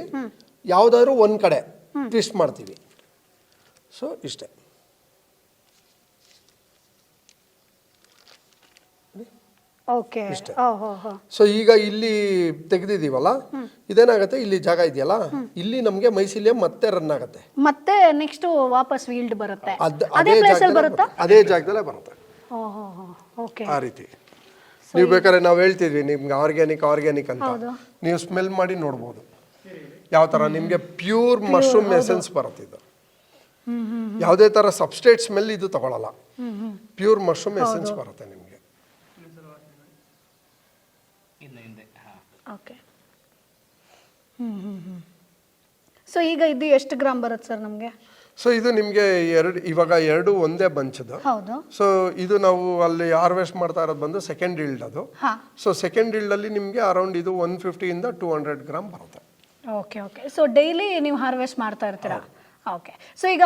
ಯಾವ್ದಾದ್ರು ಒಂದ್ ಕಡೆ ಟ್ವಿಸ್ಟ್ ಮಾಡ್ತೀವಿ. ಸೊ ಇಷ್ಟೇ. ಸೊ ಈಗ ಇಲ್ಲಿ ತೆಗೆದಿದೀವಲ್ಲ, ಇದೇನಾಗತ್ತೆ, ಇಲ್ಲಿ ಜಾಗ ಇದೆಯಲ್ಲ, ಇಲ್ಲಿ ನಮ್ಗೆ ಮೈಸಿಲಿಯಂ ಮತ್ತೆ ರನ್ ಆಗತ್ತೆ. ಮತ್ತೆ ನೆಕ್ಸ್ಟ್ ವಾಪಸ್ ವೀಲ್ಡ್ ಬರುತ್ತೆ, ಅದೇ ಜಾಗದಲ್ಲೇ ಬರುತ್ತೆ. ಆ ರೀತಿ ನೀವು ಬೇಕಾದ್ರೆ ನಾವು ಹೇಳ್ತಿದ್ವಿ ನಿಮ್ಗೆ ಆರ್ಗ್ಯಾನಿಕ್ ಅಂತ, ನೀವು ಸ್ಮೆಲ್ ಮಾಡಿ ನೋಡ್ಬೋದು ಯಾವ ತರ ನಿಮ್ಗೆ ಪ್ಯೂರ್ ಮಶ್ರೂಮ್ ಎಸೆನ್ಸ್ ಬರುತ್ತೆ. ಇದು ಯಾವುದೇ ತರ ಸಬ್ಸ್ಟ್ರೇಟ್ ಸ್ಮೆಲ್ ಇದು ತಗೊಳಲ್ಲ, ಪ್ಯೂರ್ ಮಶ್ರೂಮ್ ಎಸೆನ್ಸ್ ಬರುತ್ತೆ ನಿಮ್ಗೆ. ಓಕೆ. ಸೊ ಈಗ ಇದು ಎಷ್ಟು ಗ್ರಾಮ್ ಬರುತ್ತೆ ಸರ್ ನಮಗೆ? ಸೊ ಇದು ನಿಮ್ಗೆ ಇವಾಗ 2 ಒಂದೇ ಬಂಚದು. ಹೌದು. ಸೊ ಇದು ನಾವು ಅಲ್ಲಿ ಹಾರ್ವೆಸ್ಟ್ ಮಾಡ್ತಾ ಇರೋದು ಬಂದು ಸೆಕೆಂಡ್ ಇಲ್ಡ್ ಅದು. ಸೊ ಸೆಕೆಂಡ್ ಇಲ್ಡ್ ಅಲ್ಲಿ ನಿಮ್ಗೆ ಅರೌಂಡ್ ಇದು 150 ಇಂದ 200 ಗ್ರಾಮ್ ಬರುತ್ತೆ. ಓಕೆ. ಸೊ ಡೈಲಿ ನೀವು ಹಾರ್ವೆಸ್ಟ್ ಮಾಡ್ತಾ ಇರ್ತೀರಾ? ಓಕೆ. ಸೊ ಈಗ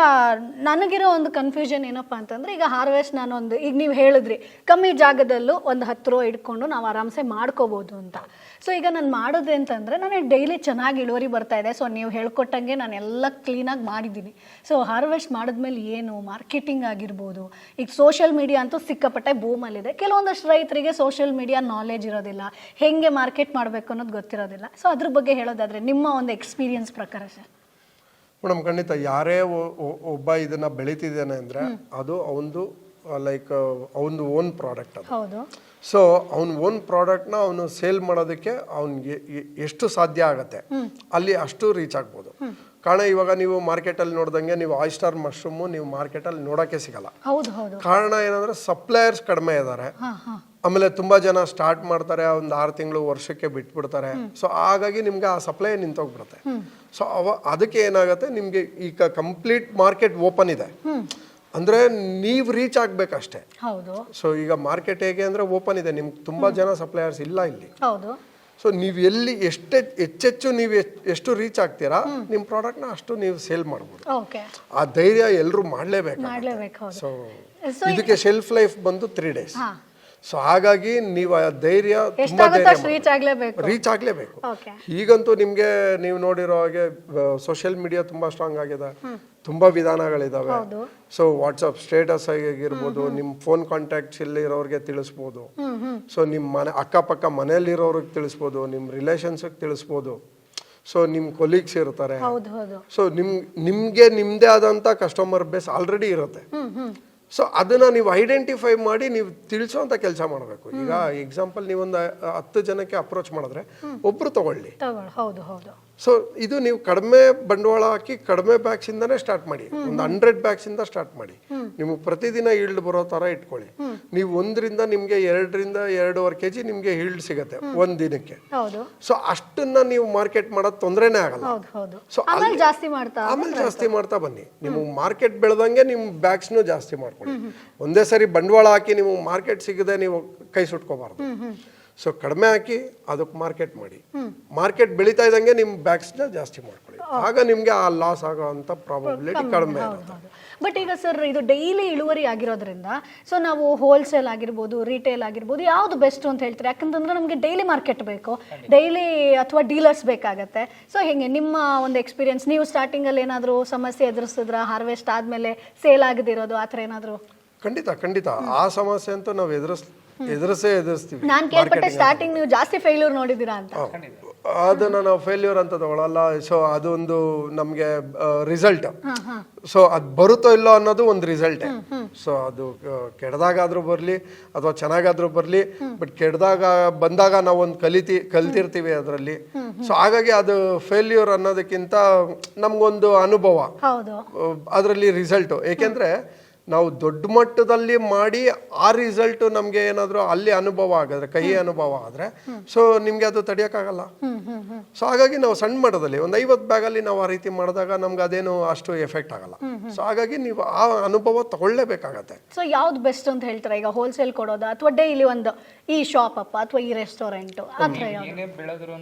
ನನಗಿರೋ ಒಂದು ಕನ್ಫ್ಯೂಷನ್ ಏನಪ್ಪಾ ಅಂತಂದ್ರೆ, ಈಗ ಹಾರ್ವೆಸ್ಟ್ ನಾನೊಂದು, ಈಗ ನೀವು ಹೇಳಿದ್ರಿ ಕಮ್ಮಿ ಜಾಗದಲ್ಲೂ ಒಂದು 10 ರೋ ಇಟ್ಕೊಂಡು ನಾವು ಆರಾಮ್ಸೆ ಮಾಡ್ಕೋಬಹುದು ಅಂತ. ಸೊ ಈಗ ನಾನು ಮಾಡೋದೇ ಅಂತಂದ್ರೆ, ನನಗೆ ಡೈಲಿ ಚೆನ್ನಾಗಿ ಇಳುವರಿ ಬರ್ತಾ ಇದೆ. ಸೊ ನೀವು ಹೇಳ್ಕೊಟ್ಟಂಗೆ ನಾನು ಎಲ್ಲ ಕ್ಲೀನಾಗಿ ಮಾಡಿದ್ದೀನಿ. ಸೊ ಹಾರ್ವೆಸ್ಟ್ ಮಾಡಿದ್ಮೇಲೆ ಏನು ಮಾರ್ಕೆಟಿಂಗ್ ಆಗಿರ್ಬೋದು, ಈಗ ಸೋಷಿಯಲ್ ಮೀಡಿಯಾ ಅಂತೂ ಸಿಕ್ಕಾಪಟ್ಟೆ ಬೂಮಲ್ಲಿದೆ. ಕೆಲವೊಂದಷ್ಟು ರೈತರಿಗೆ ಸೋಷಿಯಲ್ ಮೀಡಿಯಾ ನಾಲೆಜ್ ಇರೋದಿಲ್ಲ, ಹೆಂಗೆ ಮಾರ್ಕೆಟ್ ಮಾಡಬೇಕು ಅನ್ನೋದು ಗೊತ್ತಿರೋದಿಲ್ಲ. ಸೊ ಅದ್ರ ಬಗ್ಗೆ ಹೇಳೋದಾದ್ರೆ ನಿಮ್ಮ ಒಂದು ಎಕ್ಸ್ಪೀರಿಯನ್ಸ್ ಪ್ರಕಾರ ಸರ್? ಮೇಡಮ್ ಖಂಡಿತ, ಯಾರೇ ಒಬ್ಬ ಇದನ್ನ ಬೆಳೀತಿದ್ದಾನೆ ಅಂದ್ರೆ ಅದು ಅವನು ಲೈಕ್ ಅವನು ಓನ್ ಪ್ರಾಡಕ್ಟ್ ಅದು. ಹೌದು. ಸೊ ಅವನ ಓನ್ ಪ್ರಾಡಕ್ಟ್ನ ಅವನು ಸೇಲ್ ಮಾಡೋದಕ್ಕೆ ಅವ್ನಿಗೆ ಎಷ್ಟು ಸಾಧ್ಯ ಆಗತ್ತೆ ಅಲ್ಲಿ ಅಷ್ಟು ರೀಚ್ ಆಗ್ಬೋದು. ಕಾರಣ ಇವಾಗ ನೀವು ಮಾರ್ಕೆಟಲ್ಲಿ ನೋಡ್ದಂಗೆ ನೀವು ಆಯಿಸ್ಟರ್ ಮಶ್ರೂಮು ನೀವು ಮಾರ್ಕೆಟಲ್ಲಿ ನೋಡೋಕ್ಕೆ ಸಿಗಲ್ಲ. ಕಾರಣ ಏನಂದ್ರೆ ಸಪ್ಲೈಯರ್ಸ್ ಕಡಿಮೆ ಇದ್ದಾರೆ. ಆಮೇಲೆ ತುಂಬಾ ಜನ ಸ್ಟಾರ್ಟ್ ಮಾಡ್ತಾರೆ, ಒಂದು 6 ತಿಂಗಳು ವರ್ಷಕ್ಕೆ ಬಿಟ್ಬಿಡ್ತಾರೆ. ಸೊ ಹಾಗಾಗಿ ನಿಮ್ಗೆ ಆ ಸಪ್ಲೈ ನಿಂತೋಗ್ಬಿಡುತ್ತೆ. ಸೊ ಅದಕ್ಕೆ ಏನಾಗುತ್ತೆ, ನಿಮ್ಗೆ ಈಗ ಕಂಪ್ಲೀಟ್ ಮಾರ್ಕೆಟ್ ಓಪನ್ ಇದೆ ಅಂದ್ರೆ ನೀವು ರೀಚ್ ಆಗ್ಬೇಕಷ್ಟೇ. ಸೊ ಈಗ ಮಾರ್ಕೆಟ್ ಹೇಗೆ ಅಂದ್ರೆ ಓಪನ್ ಇದೆ, ನಿಮ್ಗೆ ತುಂಬಾ ಜನ ಸಪ್ಲೈಯರ್ಸ್ ಇಲ್ಲ ಇಲ್ಲಿ. ಸೊ ನೀವು ಎಲ್ಲಿ ಹೆಚ್ಚೆಚ್ಚು ನೀವು ಎಷ್ಟು ರೀಚ್ ಆಗ್ತೀರಾ ನಿಮ್ಮ ಪ್ರಾಡಕ್ಟ್ನ ಅಷ್ಟು ನೀವು ಸೇಲ್ ಮಾಡ್ಬೋದು. ಆ ಧೈರ್ಯ ಎಲ್ಲರೂ ಮಾಡ್ಲೇಬೇಕು. ಸೊ ಇದಕ್ಕೆ ಶೆಲ್ಫ್ ಲೈಫ್ ಬಂದು 3 days. ಸೊ ಹಾಗಾಗಿ ನೀವು ಆ ಧೈರ್ಯ ರೀಚ್ ಆಗ್ಲೇಬೇಕು. ಈಗಂತೂ ನಿಮ್ಗೆ ನೀವು ನೋಡಿರೋ ಹಾಗೆ ಸೋಷಿಯಲ್ ಮೀಡಿಯಾ ತುಂಬಾ ಸ್ಟ್ರಾಂಗ್ ಆಗಿದೆ, ತುಂಬಾ ವಿಧಾನಗಳಿದಾವೆ. ಸೊ ವಾಟ್ಸಪ್ ಸ್ಟೇಟಸ್ ಆಗಿರ್ಬೋದು, ನಿಮ್ ಫೋನ್ ಕಾಂಟ್ಯಾಕ್ಟ್ಸ್ ಇರೋರಿಗೆ ತಿಳಿಸ್ಬೋದು. ಸೊ ನಿಮ್ ಮನೆ ಅಕ್ಕಪಕ್ಕ ಮನೆಯಲ್ಲಿರೋರಿಗೆ ತಿಳಿಸ್ಬೋದು, ನಿಮ್ ರಿಲೇಷನ್ಸ್ ತಿಳಿಸ್ಬೋದು. ಸೊ ನಿಮ್ ಕೊಲೀಗ್ಸ್ ಇರ್ತಾರೆ. ಸೊ ನಿಮ್ಗೆ ನಿಮ್ದೇ ಆದಂತ ಕಸ್ಟಮರ್ ಬೇಸ್ ಆಲ್ರೆಡಿ ಇರುತ್ತೆ. ಸೊ ಅದನ್ನ ನೀವು ಐಡೆಂಟಿಫೈ ಮಾಡಿ ನೀವು ತಿಳಿಸುವಂತ ಕೆಲಸ ಮಾಡಬೇಕು. ಈಗ ಎಕ್ಸಾಂಪಲ್ ನೀವೊಂದು 10 ಜನಕ್ಕೆ ಅಪ್ರೋಚ್ ಮಾಡಿದ್ರೆ ಒಬ್ರು ತಗೊಳ್ಳಿ. ಸೊ ಇದು ನೀವು ಕಡಿಮೆ ಬಂಡವಾಳ ಹಾಕಿ ಕಡಿಮೆ ಬ್ಯಾಗ್ಸ್ ಇಂದಾನೆ ಸ್ಟಾರ್ಟ್ ಮಾಡಿ. ಒಂದು 100 ಬ್ಯಾಗ್ಸ್ ಇಂದ ಸ್ಟಾರ್ಟ್ ಮಾಡಿ. ನಿಮಗೆ ಪ್ರತಿದಿನ ಈಲ್ಡ್ ಬರೋ ತರ ಇಟ್ಕೊಳ್ಳಿ. ನೀವು 1ರಿಂದ ನಿಮ್ಗೆ 2ರಿಂದ 2.5 kg ನಿಮ್ಗೆ ಈಲ್ಡ್ ಸಿಗತ್ತೆ ಒಂದ್ ದಿನಕ್ಕೆ. ಸೊ ಅಷ್ಟನ್ನ ನೀವು ಮಾರ್ಕೆಟ್ ಮಾಡೋದು ತೊಂದರೆನೇ ಆಗಲ್ಲ. ಸೊ ಆಮೇಲೆ ಜಾಸ್ತಿ ಮಾಡ್ತಾ ಬನ್ನಿ. ನೀವು ಮಾರ್ಕೆಟ್ ಬೆಳೆದಂಗೆ ನಿಮ್ ಬ್ಯಾಗ್ಸ್ನು ಜಾಸ್ತಿ ಮಾಡ್ಕೊಳ್ಳಿ. ಒಂದೇ ಸರಿ ಬಂಡವಾಳ ಹಾಕಿ ನೀವು ಮಾರ್ಕೆಟ್ ಸಿಗದೆ ನೀವು ಕೈ ಸುಟ್ಕೋಬಾರ್ದು. ಸೊ ಕಡಿಮೆ ಹಾಕಿ ಅದಕ್ಕೆ ಮಾರ್ಕೆಟ್ ಮಾಡಿ. ಮಾರ್ಕೆಟ್ ಬೆಳೀತಾ ಇದ್ದಂಗೆ ನಿಮ್ಮ ಬ್ಯಾಗ್ಸ್ನ ಜಾಸ್ತಿ ಮಾಡ್ಕೊಳ್ಳಿ. ಆಗ ನಿಮಗೆ ಆ ಲಾಸ್ ಆಗೋ ಅಂತ ಪ್ರಾಬಬಿಲಿಟಿ ಕಡಿಮೆ ಇರುತ್ತೆ. ಬಟ್ ಈಗ ಸರ್ ಇದು ಡೈಲಿ ಇಳುವರಿ ಆಗಿರೋದ್ರಿಂದ ಸೊ ನಾವು ಹೋಲ್ಸೇಲ್ ಆಗಿರ್ಬೋದು, ರಿಟೇಲ್ ಆಗಿರ್ಬೋದು, ಯಾವ್ದು ಬೆಸ್ಟ್ ಅಂತ ಹೇಳ್ತೀರಿ? ಯಾಕಂತಂದ್ರೆ ನಮಗೆ ಡೈಲಿ ಮಾರ್ಕೆಟ್ ಬೇಕು, ಡೈಲಿ ಅಥವಾ ಡೀಲರ್ಸ್ ಬೇಕಾಗತ್ತೆ. ಸೊ ಹೆಂಗೆ ನಿಮ್ಮ ಒಂದು ಎಕ್ಸ್ಪೀರಿಯನ್ಸ್, ನೀವು ಸ್ಟಾರ್ಟಿಂಗ್ ಅಲ್ಲಿ ಏನಾದರೂ ಸಮಸ್ಯೆ ಎದುರಿಸಿದ್ರ ಹಾರ್ವೆಸ್ಟ್ ಆದ್ಮೇಲೆ ಸೇಲ್ ಆಗದಿರೋದು ಆ ಥರ ಏನಾದರೂ? ಖಂಡಿತ ಆ ಸಮಸ್ಯೆ ಅಂತೂ ನಾವು ಎದುರಿಸ್ತೀವಿ. ನಾನು ಕೇಳ್ಪಟ್ಟೆ ಸ್ಟಾರ್ಟಿಂಗ್ ನೀವು ಜಾಸ್ತಿ ಫೇಲ್ಯೂರ್ ನೋಡಿದ್ದೀರಾ ಅಂತ. ಅದನ್ನ ನಾವು ಫೇಲ್ಯೂರ್ ಅಂತ ತಗೊಳಲ್ಲ. ಸೊ ಅದೊಂದು ನಮ್ಗೆ ರಿಸಲ್ಟ್. ಸೊ ಅದು ಬರುತ್ತೋ ಇಲ್ಲೋ ಅನ್ನೋದು ಒಂದು ರಿಸಲ್ಟೇ. ಸೊ ಅದು ಕೆಡ್ದಾಗಾದ್ರೂ ಬರ್ಲಿ ಅಥವಾ ಚೆನ್ನಾಗಾದ್ರೂ ಬರ್ಲಿ, ಬಟ್ ಬಂದಾಗ ನಾವು ಒಂದು ಕಲ್ತಿರ್ತೀವಿ ಅದರಲ್ಲಿ. ಸೊ ಹಾಗಾಗಿ ಅದು ಫೇಲ್ಯೂರ್ ಅನ್ನೋದಕ್ಕಿಂತ ನಮ್ಗೊಂದು ಅನುಭವ, ಅದರಲ್ಲಿ ರಿಸಲ್ಟ್. ಏಕೆಂದ್ರೆ ನಾವು ದೊಡ್ಡ ಮಟ್ಟದಲ್ಲಿ ಮಾಡಿ ಆ ರಿಸಲ್ಟ್ ನಮ್ಗೆ ಏನಾದ್ರು ಅಲ್ಲಿ ಅನುಭವ ಆಗಿದ್ರೆ, ಕಹಿ ಅನುಭವ ಆದ್ರೆ, ಸೊ ನಿಮ್ಗೆ ಅದು ತಡೆಯಕ್ಕಾಗಲ್ಲ. ಸೊ ಹಾಗಾಗಿ ನಾವು ಸಣ್ಣ ಮಟ್ಟದಲ್ಲಿ ಒಂದು 50 ಬ್ಯಾಗಲ್ಲಿ ನಾವು ಆ ರೀತಿ ಮಾಡಿದಾಗ ನಮ್ಗೆ ಅದೇನು ಅಷ್ಟು ಎಫೆಕ್ಟ್ ಆಗಲ್ಲ. ಸೊ ಹಾಗಾಗಿ ನೀವು ಆ ಅನುಭವ ತಗೊಳ್ಳೇಬೇಕಾಗತ್ತೆ. ಸೊ ಯಾವ್ದು ಬೆಸ್ಟ್ ಅಂತ ಹೇಳ್ತಾರೆ? ಈಗ ಹೋಲ್ಸೇಲ್ ಕೊಡೋದಾ ಅಥವಾ ಡೈಲಿ ಒಂದು ಈ ಶಾಪ್ ಅಪ್ಪ ಅಥವಾ ಈ ರೆಸ್ಟೋರೆಂಟ್? ಏನೇ ಬೆಳೆದ್ರು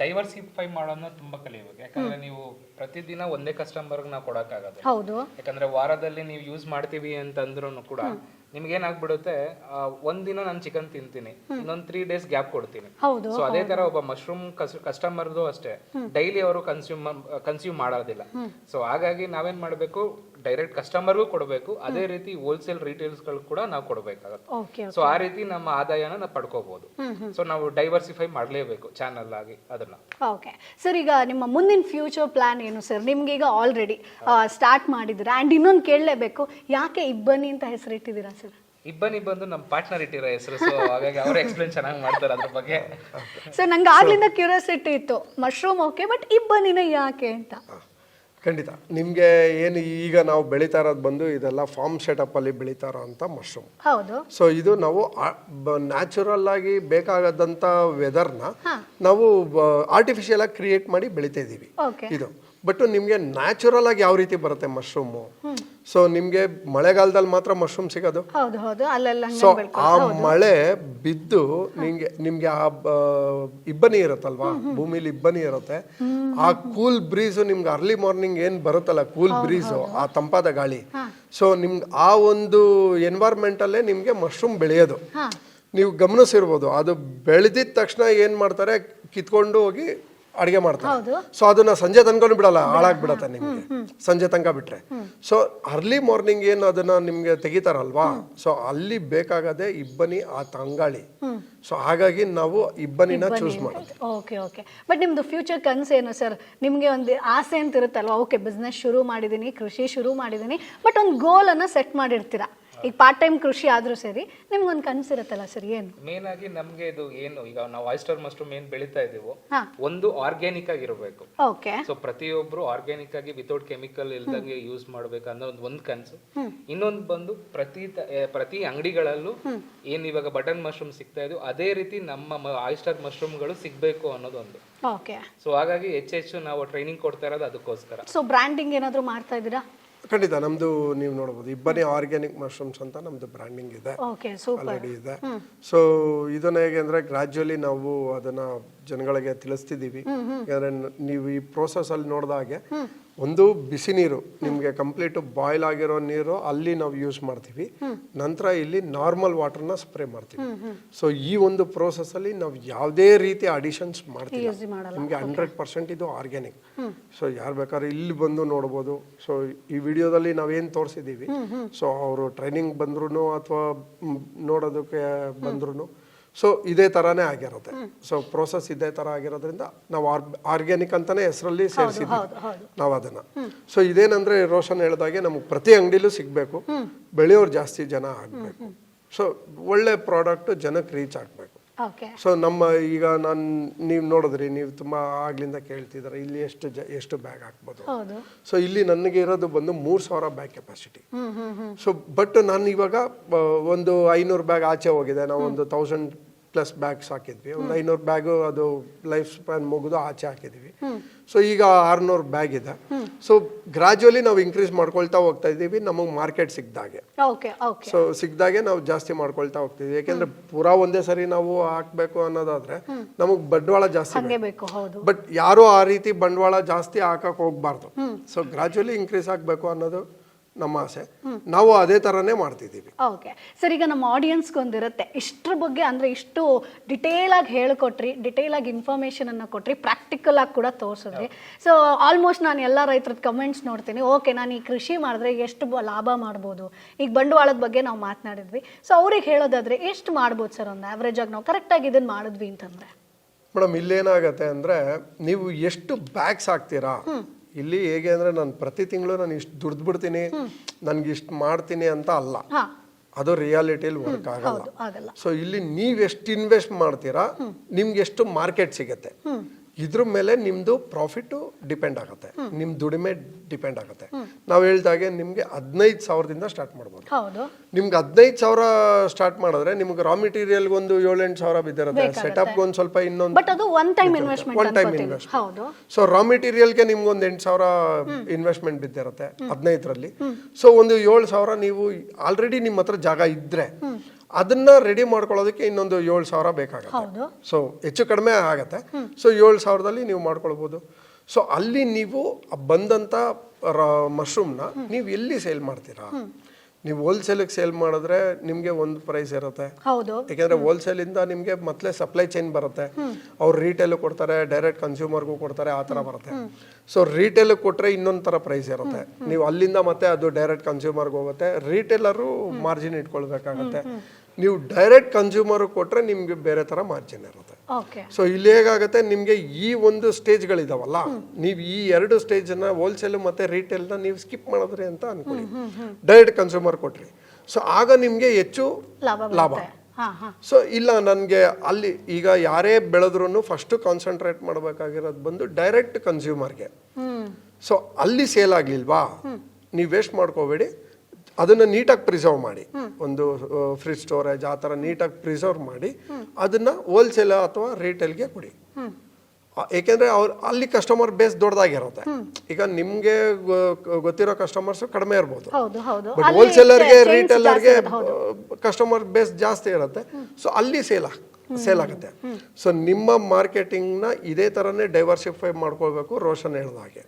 ಡೈವರ್ಸಿಫೈ ಮಾಡೋದನ್ನ ತುಂಬಾ ಕಲಿಬೇಕು. ಯಾಕಂದ್ರೆ ನೀವು ಪ್ರತಿದಿನ ಒಂದೇ ಕಸ್ಟಮರ್ಗೆ ನಾವು ಕೊಡಕ್ಕಾಗಲ್ಲ. ಹೌದು. ಯಾಕಂದ್ರೆ ವಾರದಲ್ಲಿ ನೀವು ಯೂಸ್ ಮಾಡ್ತೀವಿ ಅಂತಂದ್ರೂ ಕೂಡ ನಿಮ್ಗೆ ಏನಾಗ್ಬಿಡುತ್ತೆ, ಒಂದಿನ ನಾನು ಚಿಕನ್ ತಿಂತೀನಿ, ಇನ್ನೊಂದ್ 3 days ಗ್ಯಾಪ್ ಕೊಡ್ತೀನಿ. ಸೊ ಅದೇ ತರ ಒಬ್ಬ ಮಶ್ರೂಮ್ ಕಸ್ಟಮರ್ದು ಅಷ್ಟೇ ಡೈಲಿ ಅವರು ಕನ್ಸ್ಯೂಮ್ ಮಾಡೋದಿಲ್ಲ. ಸೊ ಹಾಗಾಗಿ ನಾವೇನ್ ಮಾಡ್ಬೇಕು, ಡೈರೆಕ್ಟ್ ಕಸ್ಟಮರ್ಗೂ ಕೊಡಬೇಕು, ಅದೇ ರೀತಿ ಹೋಲ್ಸೇಲ್ ರಿಟೇಲ್ಸ್ ಗಳು ಕೂಡ ನಾವು ಕೊಡಬೇಕಾಗುತ್ತೆ. ಸೊ ಆ ರೀತಿ ನಮ್ಮ ಆದಾಯನ ನಾವು ಪಡ್ಕೋಬಹುದು. ಸೊ ನಾವು ಡೈವರ್ಸಿಫೈ ಮಾಡಲೇಬೇಕು ಚಾನಲ್ ಆಗಿ ಅದನ್ನ. ಓಕೆ ಸರ್, ಈಗ ನಿಮ್ಮ ಮುಂದಿನ ಫ್ಯೂಚರ್ ಪ್ಲಾನ್ ಏನು ಸರ್? ನಿಮ್ಗೆ ಈಗ ಆಲ್ರೆಡಿ ಸ್ಟಾರ್ಟ್ ಮಾಡಿದ್ದೀರಾ, ಅಂಡ್ ಇನ್ನೊಂದು ಕೇಳಲೇಬೇಕು, ಯಾಕೆ ಇಬ್ಬನಿ ಅಂತ ಹೆಸರಿಟ್ಟಿದ್ದೀರಾ ಸರ್? ಇಬ್ಬನಿ ಬಂದು ನಮ್ಮ ಪಾರ್ಟ್ನರ್ ಇಟ್ಟಿರೋ ಹೆಸರು. ಸೊ ಹಾಗಾಗಿ ಅವರು ಎಕ್ಸ್ಪ್ಲೇನ್ ಚೆನ್ನಾಗಿ ಮಾಡ್ತಾರೆ ಅದ್ರ ಬಗ್ಗೆ. ಸರ್ ನಂಗೆ ಆಗ್ಲಿಂದ ಕ್ಯೂರಿಯಾಸಿಟಿ ಇತ್ತು, ಮಶ್ರೂಮ್ ಓಕೆ, ಬಟ್ ಇಬ್ಬನಿನ ಯಾಕೆ ಅಂತ. ಖಂಡಿತ ನಿಮ್ಗೆ ಏನು ಈಗ ನಾವು ಬೆಳೀತಾ ಇರೋದು ಬಂದು ಇದೆಲ್ಲ ಫಾರ್ಮ್ ಸೆಟಪ್ ಅಲ್ಲಿ ಬೆಳೀತಾ ಇರೋಂಥ ಮಶ್ರೂಮ್. ಹೌದು. ಸೊ ಇದು ನಾವು ನ್ಯಾಚುರಲ್ ಆಗಿ ಬೇಕಾಗದಂತ ವೆದರ್ನ ನಾವು ಆರ್ಟಿಫಿಷಿಯಲ್ ಆಗಿ ಕ್ರಿಯೇಟ್ ಮಾಡಿ ಬೆಳಿತಾ ಇದೀವಿ ಇದು. ಬಟ್ ನಿಮ್ಗೆ ನ್ಯಾಚುರಲ್ ಆಗಿ ಯಾವ ರೀತಿ ಬರುತ್ತೆ ಮಶ್ರೂಮು? ಸೊ ನಿಮ್ಗೆ ಮಳೆಗಾಲದಲ್ಲಿ ಮಾತ್ರ ಮಶ್ರೂಮ್ ಸಿಗೋದು. ಸೊ ಆ ಮಳೆ ಬಿದ್ದು ನಿಮ್ಗೆ ಆ ಇಬ್ಬನಿ ಇರುತ್ತಲ್ವಾ, ಭೂಮಿಲಿ ಇಬ್ಬನಿ ಇರುತ್ತೆ. ಆ ಕೂಲ್ ಬ್ರೀಸು ನಿಮ್ಗೆ ಅರ್ಲಿ ಮಾರ್ನಿಂಗ್ ಏನ್ ಬರುತ್ತಲ್ಲ ಕೂಲ್ ಬ್ರೀಸು, ಆ ತಂಪಾದ ಗಾಳಿ, ಸೊ ನಿಮ್ಗೆ ಆ ಒಂದು ಎನ್ವೈರ್ಮೆಂಟ್ ಅಲ್ಲೇ ನಿಮ್ಗೆ ಮಶ್ರೂಮ್ ಬೆಳೆಯೋದು. ನೀವು ಗಮನಿಸಿರ್ಬೋದು, ಅದು ಬೆಳೆದಿದ ತಕ್ಷಣ ಏನ್ ಮಾಡ್ತಾರೆ, ಕಿತ್ಕೊಂಡು ಹೋಗಿ ಅಡಿಗೆ ಮಾಡ್ತಾರೆ. ಸೊ ಅದನ್ನ ಸಂಜೆ ತನಕ ಬಿಡಲ್ಲ, ಹಾಳಾಗ್ಬಿಡತ್ತೆ ನಿಮ್ಗೆ ಸಂಜೆ ತನಕ ಬಿಟ್ರೆ. ಸೊ ಅರ್ಲಿ ಮಾರ್ನಿಂಗ್ ಏನು ಅದನ್ನ ನಿಮ್ಗೆ ತೆಗಿತಾರಲ್ವಾ, ಸೊ ಅಲ್ಲಿ ಬೇಕಾಗದೆ ಇಬ್ಬನಿ ಆ ತಂಗಾಳಿ. ಸೊ ಹಾಗಾಗಿ ನಾವು ಇಬ್ಬನಿನ ಚೂಸ್ ಮಾಡೋದು. Okay okay. ಬಟ್ ನಿಮ್ದು ಫ್ಯೂಚರ್ ಕನ್ಸ್ ಏನು ಸರ್? ನಿಮ್ಗೆ ಒಂದು ಆಸೆ ಅಂತ ಇರುತ್ತಲ್ವಾ, ಓಕೆ ಬಿಸ್ನೆಸ್ ಶುರು ಮಾಡಿದೀನಿ, ಕೃಷಿ ಶುರು ಮಾಡಿದೀನಿ, ಬಟ್ ಒಂದು ಗೋಲ್ ಅನ್ನ ಸೆಟ್ ಮಾಡಿರ್ತೀರಾ. ಈಗ ಪಾರ್ಟ್ ಟೈಮ್ ಕೃಷಿ ಆದ್ರೂ ಸರಿ, ನಿಮ್ಗೊಂದು ಕನಸಿರುತ್ತಲ್ಲ ಸರ್, ಏನು ಮೇನ್ ಆಗಿ ನಮ್ಗೆ ಇದು ಏನು ಈಗ ನಾವು ಆಯಿಸ್ಟರ್ ಮಶ್ರೂಮ್ ಏನ್ ಬೆಳೀತಾ ಇದೀವೋ, ಒಂದು ಆರ್ಗ್ಯಾನಿಕ್ ಆಗಿರಬೇಕು. ಓಕೆ. ಸೊ ಪ್ರತಿಯೊಬ್ರು ಆರ್ಗ್ಯಾನಿಕ್ ಆಗಿ ವಿತೌಟ್ ಕೆಮಿಕಲ್ ಇಲ್ದಂಗೆ ಯೂಸ್ ಮಾಡ್ಬೇಕು ಅನ್ನೋ ಒಂದು ಕನಸು. ಇನ್ನೊಂದು ಬಂದು ಪ್ರತಿ ಅಂಗಡಿಗಳಲ್ಲೂ ಏನ್ ಇವಾಗ ಬಟನ್ ಮಶ್ರೂಮ್ ಸಿಗ್ತಾ ಇದೆಯೋ ಅದೇ ರೀತಿ ನಮ್ಮ ಆಯಿಸ್ಟರ್ ಮಶ್ರೂಮ್ಗಳು ಸಿಗ್ಬೇಕು ಅನ್ನೋದೊಂದು. ಓಕೆ. ಸೊ ಹಾಗಾಗಿ ಹೆಚ್ಚು ನಾವು ಟ್ರೈನಿಂಗ್ ಕೊಡ್ತಾ ಇರೋದು ಅದಕ್ಕೋಸ್ಕರ. ಸೊ ಬ್ರ್ಯಾಂಡಿಂಗ್ ಏನಾದ್ರು ಮಾಡ್ತಾ ಇದ್ದೀರಾ? ಖಂಡಿತ ನಮ್ದು ನೀವು ನೋಡಬಹುದು ಇಬ್ಬನಿ ಆರ್ಗ್ಯಾನಿಕ್ ಮಶ್ರೂಮ್ಸ್ ಅಂತ ನಮ್ದು ಬ್ರ್ಯಾಂಡಿಂಗ್ ಇದೆ, ಆಲ್ರೆಡಿ ಇದೆ. ಸೊ ಇದನ್ನ ಹೇಗೆ ಅಂದ್ರೆ ಗ್ರಾಜುಯಲಿ ನಾವು ಅದನ್ನ ಜನಗಳಿಗೆ ತಿಳಿಸ್ತಿದೀವಿ. ಯಾಕಂದ್ರೆ ನೀವು ಈ ಪ್ರೋಸೆಸ್ ಅಲ್ಲಿ ನೋಡಿದಾಗೆ ಒಂದು ಬಿಸಿ ನೀರು ನಿಮ್ಗೆ ಕಂಪ್ಲೀಟ್ ಬಾಯ್ಲ್ ಆಗಿರೋ ನೀರು ಅಲ್ಲಿ ನಾವು ಯೂಸ್ ಮಾಡ್ತೀವಿ, ನಂತರ ಇಲ್ಲಿ ನಾರ್ಮಲ್ ವಾಟರ್ನ ಸ್ಪ್ರೇ ಮಾಡ್ತೀವಿ. ಸೊ ಈ ಒಂದು ಪ್ರೋಸೆಸ್ ಅಲ್ಲಿ ನಾವು ಯಾವುದೇ ರೀತಿ ಅಡಿಷನ್ಸ್ ಮಾಡ್ತೀವಿ. ನಿಮ್ಗೆ 100% ಇದು ಆರ್ಗ್ಯಾನಿಕ್. ಸೊ ಯಾರು ಬೇಕಾದ್ರೆ ಇಲ್ಲಿ ಬಂದು ನೋಡ್ಬೋದು. ಸೊ ಈ ವಿಡಿಯೋದಲ್ಲಿ ನಾವೇನ್ ತೋರಿಸಿದೀವಿ, ಸೊ ಅವರು ಟ್ರೈನಿಂಗ್ ಬಂದ್ರು ಅಥವಾ ನೋಡೋದಕ್ಕೆ ಬಂದ್ರು, ಸೊ ಇದೇ ತರಾನೇ ಆಗಿರುತ್ತೆ. ಸೊ ಪ್ರೋಸೆಸ್ ಇದೇ ತರ ಆಗಿರೋದ್ರಿಂದ ನಾವು ಆರ್ಗ್ಯಾನಿಕ್ ಅಂತಾನೆ ಹೆಸರಲ್ಲಿ ಸೇರಿಸಿದ್ವಿ ನಾವು ಅದನ್ನ. ಸೊ ಇದೇನಂದ್ರೆ ರೋಷನ್ ಹೇಳಿದಾಗೆ ನಮ್ಗೆ ಪ್ರತಿ ಅಂಗಡಿಲೂ ಸಿಗ್ಬೇಕು, ಬೆಳೆಯೋರು ಜಾಸ್ತಿ ಜನ ಆಗ್ಬೇಕು. ಸೊ ಒಳ್ಳೆ ಪ್ರಾಡಕ್ಟ್ ಜನಕ್ಕೆ ರೀಚ್ ಆಗ್ಬೇಕು. ಓಕೆ ಸೊ ನಮ್ಮ ಈಗ ನೀವು ನೋಡಿದ್ರಿ, ನೀವು ತುಂಬ ಆಗ್ಲಿಂದ ಕೇಳ್ತಿದ್ದಾರೆ ಇಲ್ಲಿ ಎಷ್ಟು ಬ್ಯಾಗ್ ಹಾಕ್ಬೋದು. ಹೌದು. ಸೊ ಇಲ್ಲಿ ನನಗೆ ಇರೋದು ಬಂದು 3000 ಬ್ಯಾಗ್ ಕೆಪಾಸಿಟಿ. ಸೊ ಬಟ್ ನಾನು ಇವಾಗ ಒಂದು 500 ಬ್ಯಾಗ್ ಆಚೆ ಹೋಗಿದೆ. ನಾವು ಒಂದು 1000+ ಬ್ಯಾಗ್ಸ್ ಹಾಕಿದ್ವಿ. ಒಂದು 500 ಬ್ಯಾಗು ಅದು ಲೈಫ್ ಸ್ಪ್ಯಾನ್ ಮುಗಿದು ಆಚೆ ಹಾಕಿದ್ವಿ. ಸೊ ಈಗ 600 ಬ್ಯಾಗ್ ಇದೆ. ಸೊ ಗ್ರಾಜುವಲಿ ನಾವು ಇನ್ಕ್ರೀಸ್ ಮಾಡ್ಕೊಳ್ತಾ ಹೋಗ್ತಾ ಇದ್ದೀವಿ ನಮಗೆ ಮಾರ್ಕೆಟ್ ಸಿಕ್ದಾಗೆ. ಸೊ ಸಿಕ್ದಾಗೆ ನಾವು ಜಾಸ್ತಿ ಮಾಡ್ಕೊಳ್ತಾ ಹೋಗ್ತಿದ್ವಿ. ಯಾಕೆಂದ್ರೆ ಪೂರಾ ಒಂದೇ ಸರಿ ನಾವು ಹಾಕ್ಬೇಕು ಅನ್ನೋದಾದ್ರೆ ನಮಗೆ ಬಂಡವಾಳ ಜಾಸ್ತಿ ಬೇಕು. ಬಟ್ ಯಾರು ಆ ರೀತಿ ಬಂಡವಾಳ ಜಾಸ್ತಿ ಹಾಕಕ್ ಹೋಗ್ಬಾರ್ದು. ಸೊ ಗ್ರಾಜುವಲಿ ಇನ್ಕ್ರೀಸ್ ಆಗಬೇಕು ಅನ್ನೋದು ನಮ್ಮ ಆಸೆ. ನಾವು ಅದೇ ತರನೇ ಮಾಡ್ತಿದ್ದೀವಿ. ಓಕೆ ಸರ್, ಈಗ ನಮ್ಮ ಆಡಿಯನ್ಸ್ಗೆ ಒಂದಿರುತ್ತೆ, ಇಷ್ಟ್ರ ಬಗ್ಗೆ ಅಂದ್ರೆ ಇಷ್ಟು ಡಿಟೇಲ್ ಆಗಿ ಹೇಳಿಕೊಟ್ರಿ, ಡಿಟೇಲ್ ಆಗಿ ಇನ್ಫಾರ್ಮೇಶನ್ ಅನ್ನ ಕೊಟ್ರಿ, ಪ್ರಾಕ್ಟಿಕಲ್ ಆಗಿ ಕೂಡ ತೋರಿಸಿದ್ರಿ. ಸೊ ಆಲ್ಮೋಸ್ಟ್ ನಾನು ಎಲ್ಲ ರೈತರದ್ದು ಕಮೆಂಟ್ಸ್ ನೋಡ್ತೀನಿ, ಓಕೆ ನಾನು ಈ ಕೃಷಿ ಮಾಡಿದ್ರೆ ಎಷ್ಟು ಲಾಭ ಮಾಡ್ಬೋದು, ಈಗ ಬಂಡವಾಳದ ಬಗ್ಗೆ ನಾವು ಮಾತನಾಡಿದ್ವಿ. ಸೊ ಅವ್ರಿಗೆ ಹೇಳೋದಾದ್ರೆ ಎಷ್ಟು ಮಾಡ್ಬೋದು ಸರ್ ಒಂದು ಆವ್ರೇಜ್ ಆಗಿ ನಾವು ಕರೆಕ್ಟಾಗಿ ಇದನ್ನ ಮಾಡಿದ್ವಿ ಅಂತಂದ್ರೆ? ಮೇಡಮ್ ಇಲ್ಲೇನಾಗತ್ತೆ ಅಂದ್ರೆ ನೀವು ಎಷ್ಟು ಬ್ಯಾಗ್ಸ್ ಹಾಕ್ತೀರಾ, ಇಲ್ಲಿ ಹೇಗೆ ಅಂದ್ರೆ ನಾನು ಪ್ರತಿ ತಿಂಗಳು ನಾನು ಇಷ್ಟು ದುಡ್ದು ಬಿಡ್ತೀನಿ, ನನ್ಗೆ ಇಷ್ಟು ಮಾಡ್ತೀನಿ ಅಂತ ಅಲ್ಲ, ಅದು ರಿಯಾಲಿಟಿಯಲ್ಲಿ ವರ್ಕ್ ಆಗಲ್ಲ. ಸೊ ಇಲ್ಲಿ ನೀವು ಎಷ್ಟು ಇನ್ವೆಸ್ಟ್ ಮಾಡ್ತೀರಾ ನಿಮ್ಗೆ ಎಷ್ಟು ಮಾರ್ಕೆಟ್ ಸಿಗುತ್ತೆ, ಇದ್ರ ಮೇಲೆ ನಿಮ್ದು ಪ್ರಾಫಿಟ್ ಡಿಪೆಂಡ್ ಆಗುತ್ತೆ, ನಿಮ್ ದುಡಿಮೆ ಡಿಪೆಂಡ್ ಆಗುತ್ತೆ. ನಾವು ಹೇಳ್ದಾಗೆ ನಿಮ್ಗೆ 15,000ದಿಂದ ಸ್ಟಾರ್ಟ್ ಮಾಡ್ಬೋದು. ನಿಮ್ಗೆ 15,000 ಸ್ಟಾರ್ಟ್ ಮಾಡಿದ್ರೆ ನಿಮ್ಗೆ ರಾ ಮೆಟೀರಿಯಲ್ ಒಂದು 7-8 ಸಾವಿರ ಬಿದ್ದಿರುತ್ತೆ, ಸೆಟಪ್ ಒಂದು ಸ್ವಲ್ಪ ಇನ್ನೊಂದು ಒನ್ ಟೈಮ್ ಇನ್ವೆಸ್ಟ್ಮೆಂಟ್. ಸೊ ರಾ ಮೆಟೀರಿಯಲ್ಗೆ ನಿಮ್ಗೆ ಒಂದು 8,000 ಇನ್ವೆಸ್ಟ್ಮೆಂಟ್ ಬಿದ್ದಿರುತ್ತೆ 15ರಲ್ಲಿ. ಸೊ ಒಂದು 7,000 ನೀವು ಆಲ್ರೆಡಿ ನಿಮ್ಮ ಹತ್ರ ಜಾಗ ಇದ್ರೆ ಅದನ್ನ ರೆಡಿ ಮಾಡ್ಕೊಳ್ಳೋದಕ್ಕೆ ಇನ್ನೊಂದು 7,000 ಬೇಕಾಗುತ್ತೆ. ಸೊ ಹೆಚ್ಚು ಕಡಿಮೆ ಆಗತ್ತೆ. ಸೊ 7,000ದಲ್ಲಿ ನೀವು ಮಾಡ್ಕೊಳ್ಬೋದು. ಸೊ ಅಲ್ಲಿ ನೀವು ಬಂದಂತ ಮಶ್ರೂಮ್ನ ನೀವು ಎಲ್ಲಿ ಸೇಲ್ ಮಾಡ್ತೀರಾ? ನೀವು ಹೋಲ್ಸೇಲಿಗೆ ಸೇಲ್ ಮಾಡಿದ್ರೆ ನಿಮ್ಗೆ ಒಂದು ಪ್ರೈಸ್ ಇರುತ್ತೆ, ಯಾಕೆಂದ್ರೆ ಹೋಲ್ಸೇಲ್ ಇಂದ ನಿಮ್ಗೆ ಮತ್ತೆ ಸಪ್ಲೈ ಚೈನ್ ಬರುತ್ತೆ. ಅವ್ರು ರಿಟೇಲ್ ಕೊಡ್ತಾರೆ, ಡೈರೆಕ್ಟ್ ಕನ್ಸ್ಯೂಮರ್ಗೂ ಕೊಡ್ತಾರೆ, ಆ ತರ ಬರುತ್ತೆ. ಸೊ ರಿಟೇಲ್ ಕೊಟ್ರೆ ಇನ್ನೊಂದ್ ತರ ಪ್ರೈಸ್ ಇರುತ್ತೆ. ನೀವು ಅಲ್ಲಿಂದ ಮತ್ತೆ ಅದು ಡೈರೆಕ್ಟ್ ಕನ್ಸ್ಯೂಮರ್ಗೆ ಹೋಗುತ್ತೆ, ರಿಟೇಲರು ಮಾರ್ಜಿನ್ ಇಟ್ಕೊಳ್ಬೇಕಾಗತ್ತೆ. ನೀವು ಡೈರೆಕ್ಟ್ ಕನ್ಸ್ಯೂಮರ್ ಕೊಟ್ರೆ ನಿಮ್ಗೆ ಬೇರೆ ತರ ಮಾರ್ಜಿನ್ ಇರುತ್ತೆ. ಸೊ ಇಲ್ಲಿ ಹೇಗಾಗುತ್ತೆ, ನಿಮ್ಗೆ ಈ ಒಂದು ಸ್ಟೇಜ್ಗಳಿದಾವಲ್ಲ, ನೀವು ಈ 2 ಸ್ಟೇಜ್ ಹೋಲ್ಸೇಲ್ ಮತ್ತೆ ರಿಟೇಲ್ ನ ನೀವು ಸ್ಕಿಪ್ ಮಾಡಿದ್ರಿ ಅಂತ ಅನ್ಕೊಳ್ಳಿ, ಡೈರೆಕ್ಟ್ ಕನ್ಸ್ಯೂಮರ್ ಕೊಟ್ರಿ. ಸೊ ಆಗ ನಿಮ್ಗೆ ಹೆಚ್ಚು ಲಾಭ. ಸೊ ಇಲ್ಲ ನನ್ಗೆ ಅಲ್ಲಿ ಈಗ ಯಾರೇ ಬೆಳೆದ್ರು ಫಸ್ಟ್ ಕಾನ್ಸಂಟ್ರೇಟ್ ಮಾಡಬೇಕಾಗಿರೋದು ಬಂದು ಡೈರೆಕ್ಟ್ ಕನ್ಸ್ಯೂಮರ್ಗೆ. ಸೊ ಅಲ್ಲಿ ಸೇಲ್ ಆಗ್ಲಿಲ್ವಾ, ನೀವು ವೇಸ್ಟ್ ಮಾಡ್ಕೋಬೇಡಿ, ಅದನ್ನ ನೀಟಾಗಿ ಪ್ರಿಸರ್ವ್ ಮಾಡಿ, ಒಂದು ಫ್ರಿಜ್ ಸ್ಟೋರೇಜ್ ಆ ಥರ ನೀಟಾಗಿ ಪ್ರಿಸರ್ವ್ ಮಾಡಿ ಅದನ್ನ ಹೋಲ್ಸೇಲ್ ಅಥವಾ ರಿಟೇಲ್ಗೆ ಕೊಡಿ. ಏಕೆಂದ್ರೆ ಅಲ್ಲಿ ಕಸ್ಟಮರ್ ಬೇಸ್ ದೊಡ್ಡದಾಗಿರುತ್ತೆ. ಈಗ ನಿಮ್ಗೆ ಗೊತ್ತಿರೋ ಕಸ್ಟಮರ್ಸ್ ಕಡಿಮೆ ಇರ್ಬೋದು, ಬಟ್ ಹೋಲ್ಸೇಲರ್ಗೆ ರಿಟೇಲರ್ಗೆ ಕಸ್ಟಮರ್ ಬೇಸ್ ಜಾಸ್ತಿ ಇರುತ್ತೆ. ಸೊ ಅಲ್ಲಿ ಸೇಲ್ ಆಗುತ್ತೆ. ಸೊ ನಿಮ್ಮ ಮಾರ್ಕೆಟಿಂಗ್ ನ ಇದೇ ತರನೇ ಡೈವರ್ಸಿಫೈ ಮಾಡ್ಕೊಳ್ಬೇಕು, ರೋಷನ್ ಹೇಳ್ದ ಹಾಗೆ.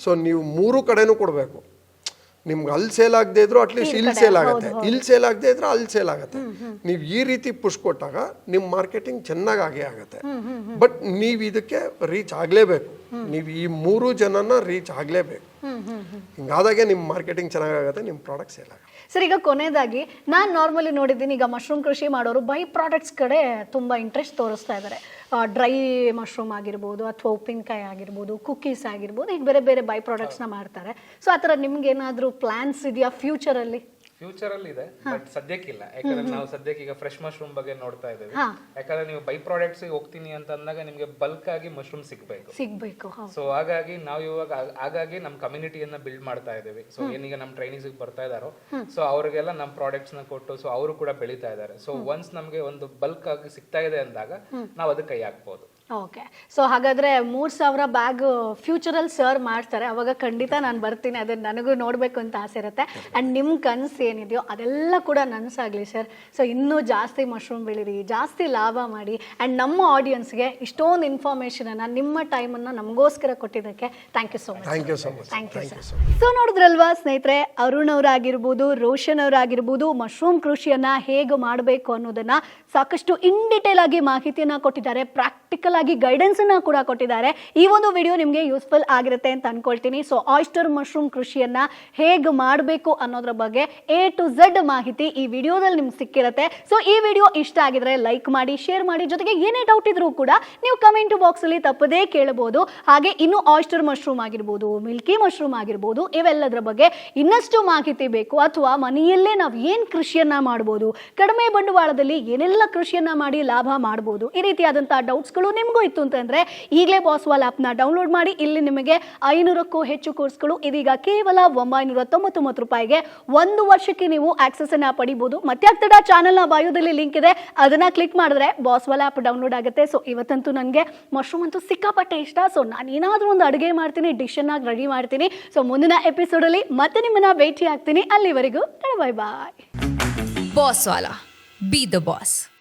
ಸೊ ನೀವು 3 ಕಡೆನೂ ಕೊಡ್ಬೇಕು. ನಿಮ್ಗೆ ಅಲ್ಲಿ ಸೇಲ್ ಆಗದೆ ಇದ್ರು ಅಟ್ಲೀಸ್ಟ್ ಇಲ್ಲಿ ಸೇಲ್ ಆಗುತ್ತೆ, ಇಲ್ಲಿ ಸೇಲ್ ಆಗದೆ ಇದ್ರೆ ಅಲ್ಲಿ ಸೇಲ್ ಆಗುತ್ತೆ. ನೀವು ಈ ರೀತಿ ಪುಷ್ ಕೊಟ್ಟಾಗ ನಿಮ್ಮ ಮಾರ್ಕೆಟಿಂಗ್ ಚೆನ್ನಾಗಿ ಆಗುತ್ತೆ. ಬಟ್ ನೀವು ಇದಕ್ಕೆ ರೀಚ್ ಆಗ್ಲೇಬೇಕು, ನೀವು ಈ 3 ಜನನ ರೀಚ್ ಆಗ್ಲೇಬೇಕು. ಹಿಂಗಾದಾಗೆ ನಿಮ್ಮ ಮಾರ್ಕೆಟಿಂಗ್ ಚೆನ್ನಾಗಾಗುತ್ತೆ, ನಿಮ್ಮ ಪ್ರಾಡಕ್ಟ್ ಸೇಲ್ ಆಗುತ್ತೆ. ಸರ್ ಈಗ ಕೊನೆಯದಾಗಿ ನಾನು ನಾರ್ಮಲಿ ನೋಡಿದ್ದೀನಿ, ಈಗ ಮಶ್ರೂಮ್ ಕೃಷಿ ಮಾಡೋರು ಬೈ ಪ್ರಾಡಕ್ಟ್ಸ್ ಕಡೆ ತುಂಬ ಇಂಟ್ರೆಸ್ಟ್ ತೋರಿಸ್ತಾ ಇದ್ದಾರೆ. ಡ್ರೈ ಮಶ್ರೂಮ್ ಆಗಿರ್ಬೋದು ಅಥವಾ ಉಪ್ಪಿನಕಾಯಿ ಆಗಿರ್ಬೋದು, ಕುಕ್ಕೀಸ್ ಆಗಿರ್ಬೋದು, ಈಗ ಬೇರೆ ಬೇರೆ ಬೈ ಪ್ರಾಡಕ್ಟ್ಸ್ನ ಮಾಡ್ತಾರೆ. ಸೊ ಆ ಥರ ನಿಮ್ಗೆ ಏನಾದರೂ ಪ್ಲಾನ್ಸ್ ಇದೆಯಾ ಫ್ಯೂಚರಲ್ಲಿ? ಫ್ಯೂಚರಲ್ಲಿ ಇದೆ, ಬಟ್ ಸದ್ಯಕ್ಕಿಲ್ಲ. ಯಾಕಂದ್ರೆ ನಾವು ಸದ್ಯಕ್ಕೆ ಈಗ ಫ್ರೆಶ್ ಮಶ್ರೂಮ್ ಬಗ್ಗೆ ನೋಡ್ತಾ ಇದ್ದೀವಿ. ಯಾಕಂದ್ರೆ ನೀವು ಬೈ ಪ್ರಾಡಕ್ಟ್ಸ್ ಹೋಗ್ತೀನಿ ಅಂತ ಅಂದಾಗ ನಿಮ್ಗೆ ಬಲ್ಕ್ ಆಗಿ ಮಶ್ರೂಮ್ ಸಿಗ್ಬೇಕು. ಸೊ ಹಾಗಾಗಿ ನಾವು ಇವಾಗ ನಮ್ಮ ಕಮ್ಯುನಿಟಿಯನ್ನ ಬಿಲ್ಡ್ ಮಾಡ್ತಾ ಇದ್ದೀವಿ. ಸೊ ಏನೀಗ ನಮ್ಮ ಟ್ರೈನಿಂಗ್ ಬರ್ತಾ ಇದಾರೋ, ಸೊ ಅವ್ರಿಗೆಲ್ಲ ನಮ್ಮ ಪ್ರಾಡಕ್ಟ್ಸ್ ನ ಕೊಟ್ಟು ಸೊ ಅವರು ಕೂಡ ಬೆಳೀತಾ ಇದ್ದಾರೆ. ಸೊ ಒನ್ಸ್ ನಮ್ಗೆ ಒಂದು ಬಲ್ಕ್ ಆಗಿ ಸಿಗ್ತಾ ಇದೆ ಅಂದಾಗ ನಾವು ಅದಕ್ಕೆ ಕೈ ಹಾಕ್ಬೋದು. ಓಕೆ, ಸೊ ಹಾಗಾದ್ರೆ 3,000 ಬ್ಯಾಗ್ ಫ್ಯೂಚರಲ್ಲಿ ಸರ್ ಮಾಡ್ತಾರೆ, ಅವಾಗ ಖಂಡಿತ ನಾನು ಬರ್ತೀನಿ. ಅದನ್ನ ನನಗೂ ನೋಡಬೇಕು ಅಂತ ಆಸೆ ಇರುತ್ತೆ. ಆ್ಯಂಡ್ ನಿಮ್ಮ ಕನಸು ಏನಿದೆಯೋ ಅದೆಲ್ಲ ಕೂಡ ನನಸಾಗಲಿ ಸರ್. ಸೊ ಇನ್ನೂ ಜಾಸ್ತಿ ಮಶ್ರೂಮ್ ಬೆಳೀರಿ, ಜಾಸ್ತಿ ಲಾಭ ಮಾಡಿ. ಆ್ಯಂಡ್ ನಮ್ಮ ಆಡಿಯನ್ಸ್ಗೆ ಇಷ್ಟೊಂದು ಇನ್ಫಾರ್ಮೇಷನನ್ನು ನಿಮ್ಮ ಟೈಮನ್ನು ನಮಗೋಸ್ಕರ ಕೊಟ್ಟಿದ್ದಕ್ಕೆ thank you so much. Thank you sir. So ನೋಡಿದ್ರಲ್ವಾ ಸ್ನೇಹಿತರೆ, ಅರುಣ್ ಅವರಾಗಿರ್ಬೋದು, ರೋಷನ್ ಅವರಾಗಿರ್ಬೋದು, ಮಶ್ರೂಮ್ ಕೃಷಿಯನ್ನು ಹೇಗೆ ಮಾಡಬೇಕು ಅನ್ನೋದನ್ನು ಸಾಕಷ್ಟು ಇನ್ ಡಿಟೇಲ್ ಆಗಿ ಮಾಹಿತಿಯನ್ನು ಕೊಟ್ಟಿದ್ದಾರೆ. ಪ್ರಾಕ್ಟಿಕಲ್ ಆಗಿ ಗೈಡೆನ್ಸ್ ಅನ್ನ ಕೂಡ ಕೊಟ್ಟಿದ್ದಾರೆ. ಈ ಒಂದು ವಿಡಿಯೋ ನಿಮಗೆ ಯೂಸ್ಫುಲ್ ಆಗಿರುತ್ತೆ ಅಂತ ಅನ್ಕೊಳ್ತೀನಿ. ಸೊ ಆಯಿಸ್ಟರ್ ಮಶ್ರೂಮ್ ಕೃಷಿಯನ್ನ ಹೇಗೆ ಮಾಡಬೇಕು ಅನ್ನೋದ್ರ ಬಗ್ಗೆ A to Z ಮಾಹಿತಿ ಈ ವಿಡಿಯೋದಲ್ಲಿ ನಿಮ್ಗೆ ಸಿಕ್ಕಿರುತ್ತೆ. ಸೊ ಈ ವಿಡಿಯೋ ಇಷ್ಟ ಆಗಿದ್ರೆ ಲೈಕ್ ಮಾಡಿ, ಶೇರ್ ಮಾಡಿ, ಜೊತೆಗೆ ಏನೇ ಡೌಟ್ ಇದ್ರೂ ಕೂಡ ನೀವು ಕಮೆಂಟ್ ಬಾಕ್ಸ್ ಅಲ್ಲಿ ತಪ್ಪದೇ ಕೇಳಬಹುದು. ಹಾಗೆ ಇನ್ನು ಆಯಿಸ್ಟರ್ ಮಶ್ರೂಮ್ ಆಗಿರ್ಬೋದು, ಮಿಲ್ಕಿ ಮಶ್ರೂಮ್ ಆಗಿರ್ಬೋದು, ಇವೆಲ್ಲದರ ಬಗ್ಗೆ ಇನ್ನಷ್ಟು ಮಾಹಿತಿ ಬೇಕು ಅಥವಾ ಮನೆಯಲ್ಲೇ ನಾವು ಏನ್ ಕೃಷಿಯನ್ನ ಮಾಡಬಹುದು, ಕಡಿಮೆ ಬಂಡವಾಳದಲ್ಲಿ ಏನೆಲ್ಲ ಕೃಷಿಯನ್ನ ಮಾಡಿ ಲಾಭ ಮಾಡಬಹುದು, ಈ ರೀತಿಯಾದಂತಹ ಡೌಟ್ಸ್ಗಳು ನಿಮಗೂ ಇತ್ತು ಅಂತಂದ್ರೆ ಈಗಲೇ ಬಾಸ್ವಾಲ್ ಆಪ್ನ ಡೌನ್ಲೋಡ್ ಮಾಡಿ. ಇಲ್ಲಿ ನಿಮಗೆ 500ಕ್ಕೂ ಹೆಚ್ಚು ಕೋರ್ಸ್ಗಳು ಇದೀಗ ಕೇವಲ 999 ರೂಪಾಯಿಗೆ 1 ವರ್ಷಕ್ಕೆ ನೀವು ಆಕ್ಸೆಸ್ ಅನ್ನ ಪಡಿಬಹುದು. ಮತ್ತೆ ಆಗ್ತಡ ಚಾನೆಲ್ ನ ಬಾಯೋದಲ್ಲಿ ಲಿಂಕ್ ಇದೆ, ಅದನ್ನ ಕ್ಲಿಕ್ ಮಾಡಿದ್ರೆ ಬಾಸ್ವಾಲ್ ಆಪ್ ಡೌನ್ಲೋಡ್ ಆಗುತ್ತೆ. ಸೊ ಇವತ್ತಂತೂ ನನಗೆ ಮಶ್ರೂಮ್ ಅಂತೂ ಸಿಕ್ಕಾಪಟ್ಟೆ ಇಷ್ಟ. ಸೊ ನಾನು ಏನಾದ್ರೂ ಒಂದು ಅಡುಗೆ ಮಾಡ್ತೀನಿ, ಡಿಶ್ ಅನ್ನ ರೆಡಿ ಮಾಡ್ತೀನಿ. ಸೊ ಮುಂದಿನ ಎಪಿಸೋಡ್ ಅಲ್ಲಿ ಮತ್ತೆ ನಿಮ್ಮನ್ನ ಭೇಟಿ ಆಗ್ತೀನಿ. ಅಲ್ಲಿವರೆಗೂ ಬಾಯ್ ಬಾಯ್. Bosswala. Be the boss.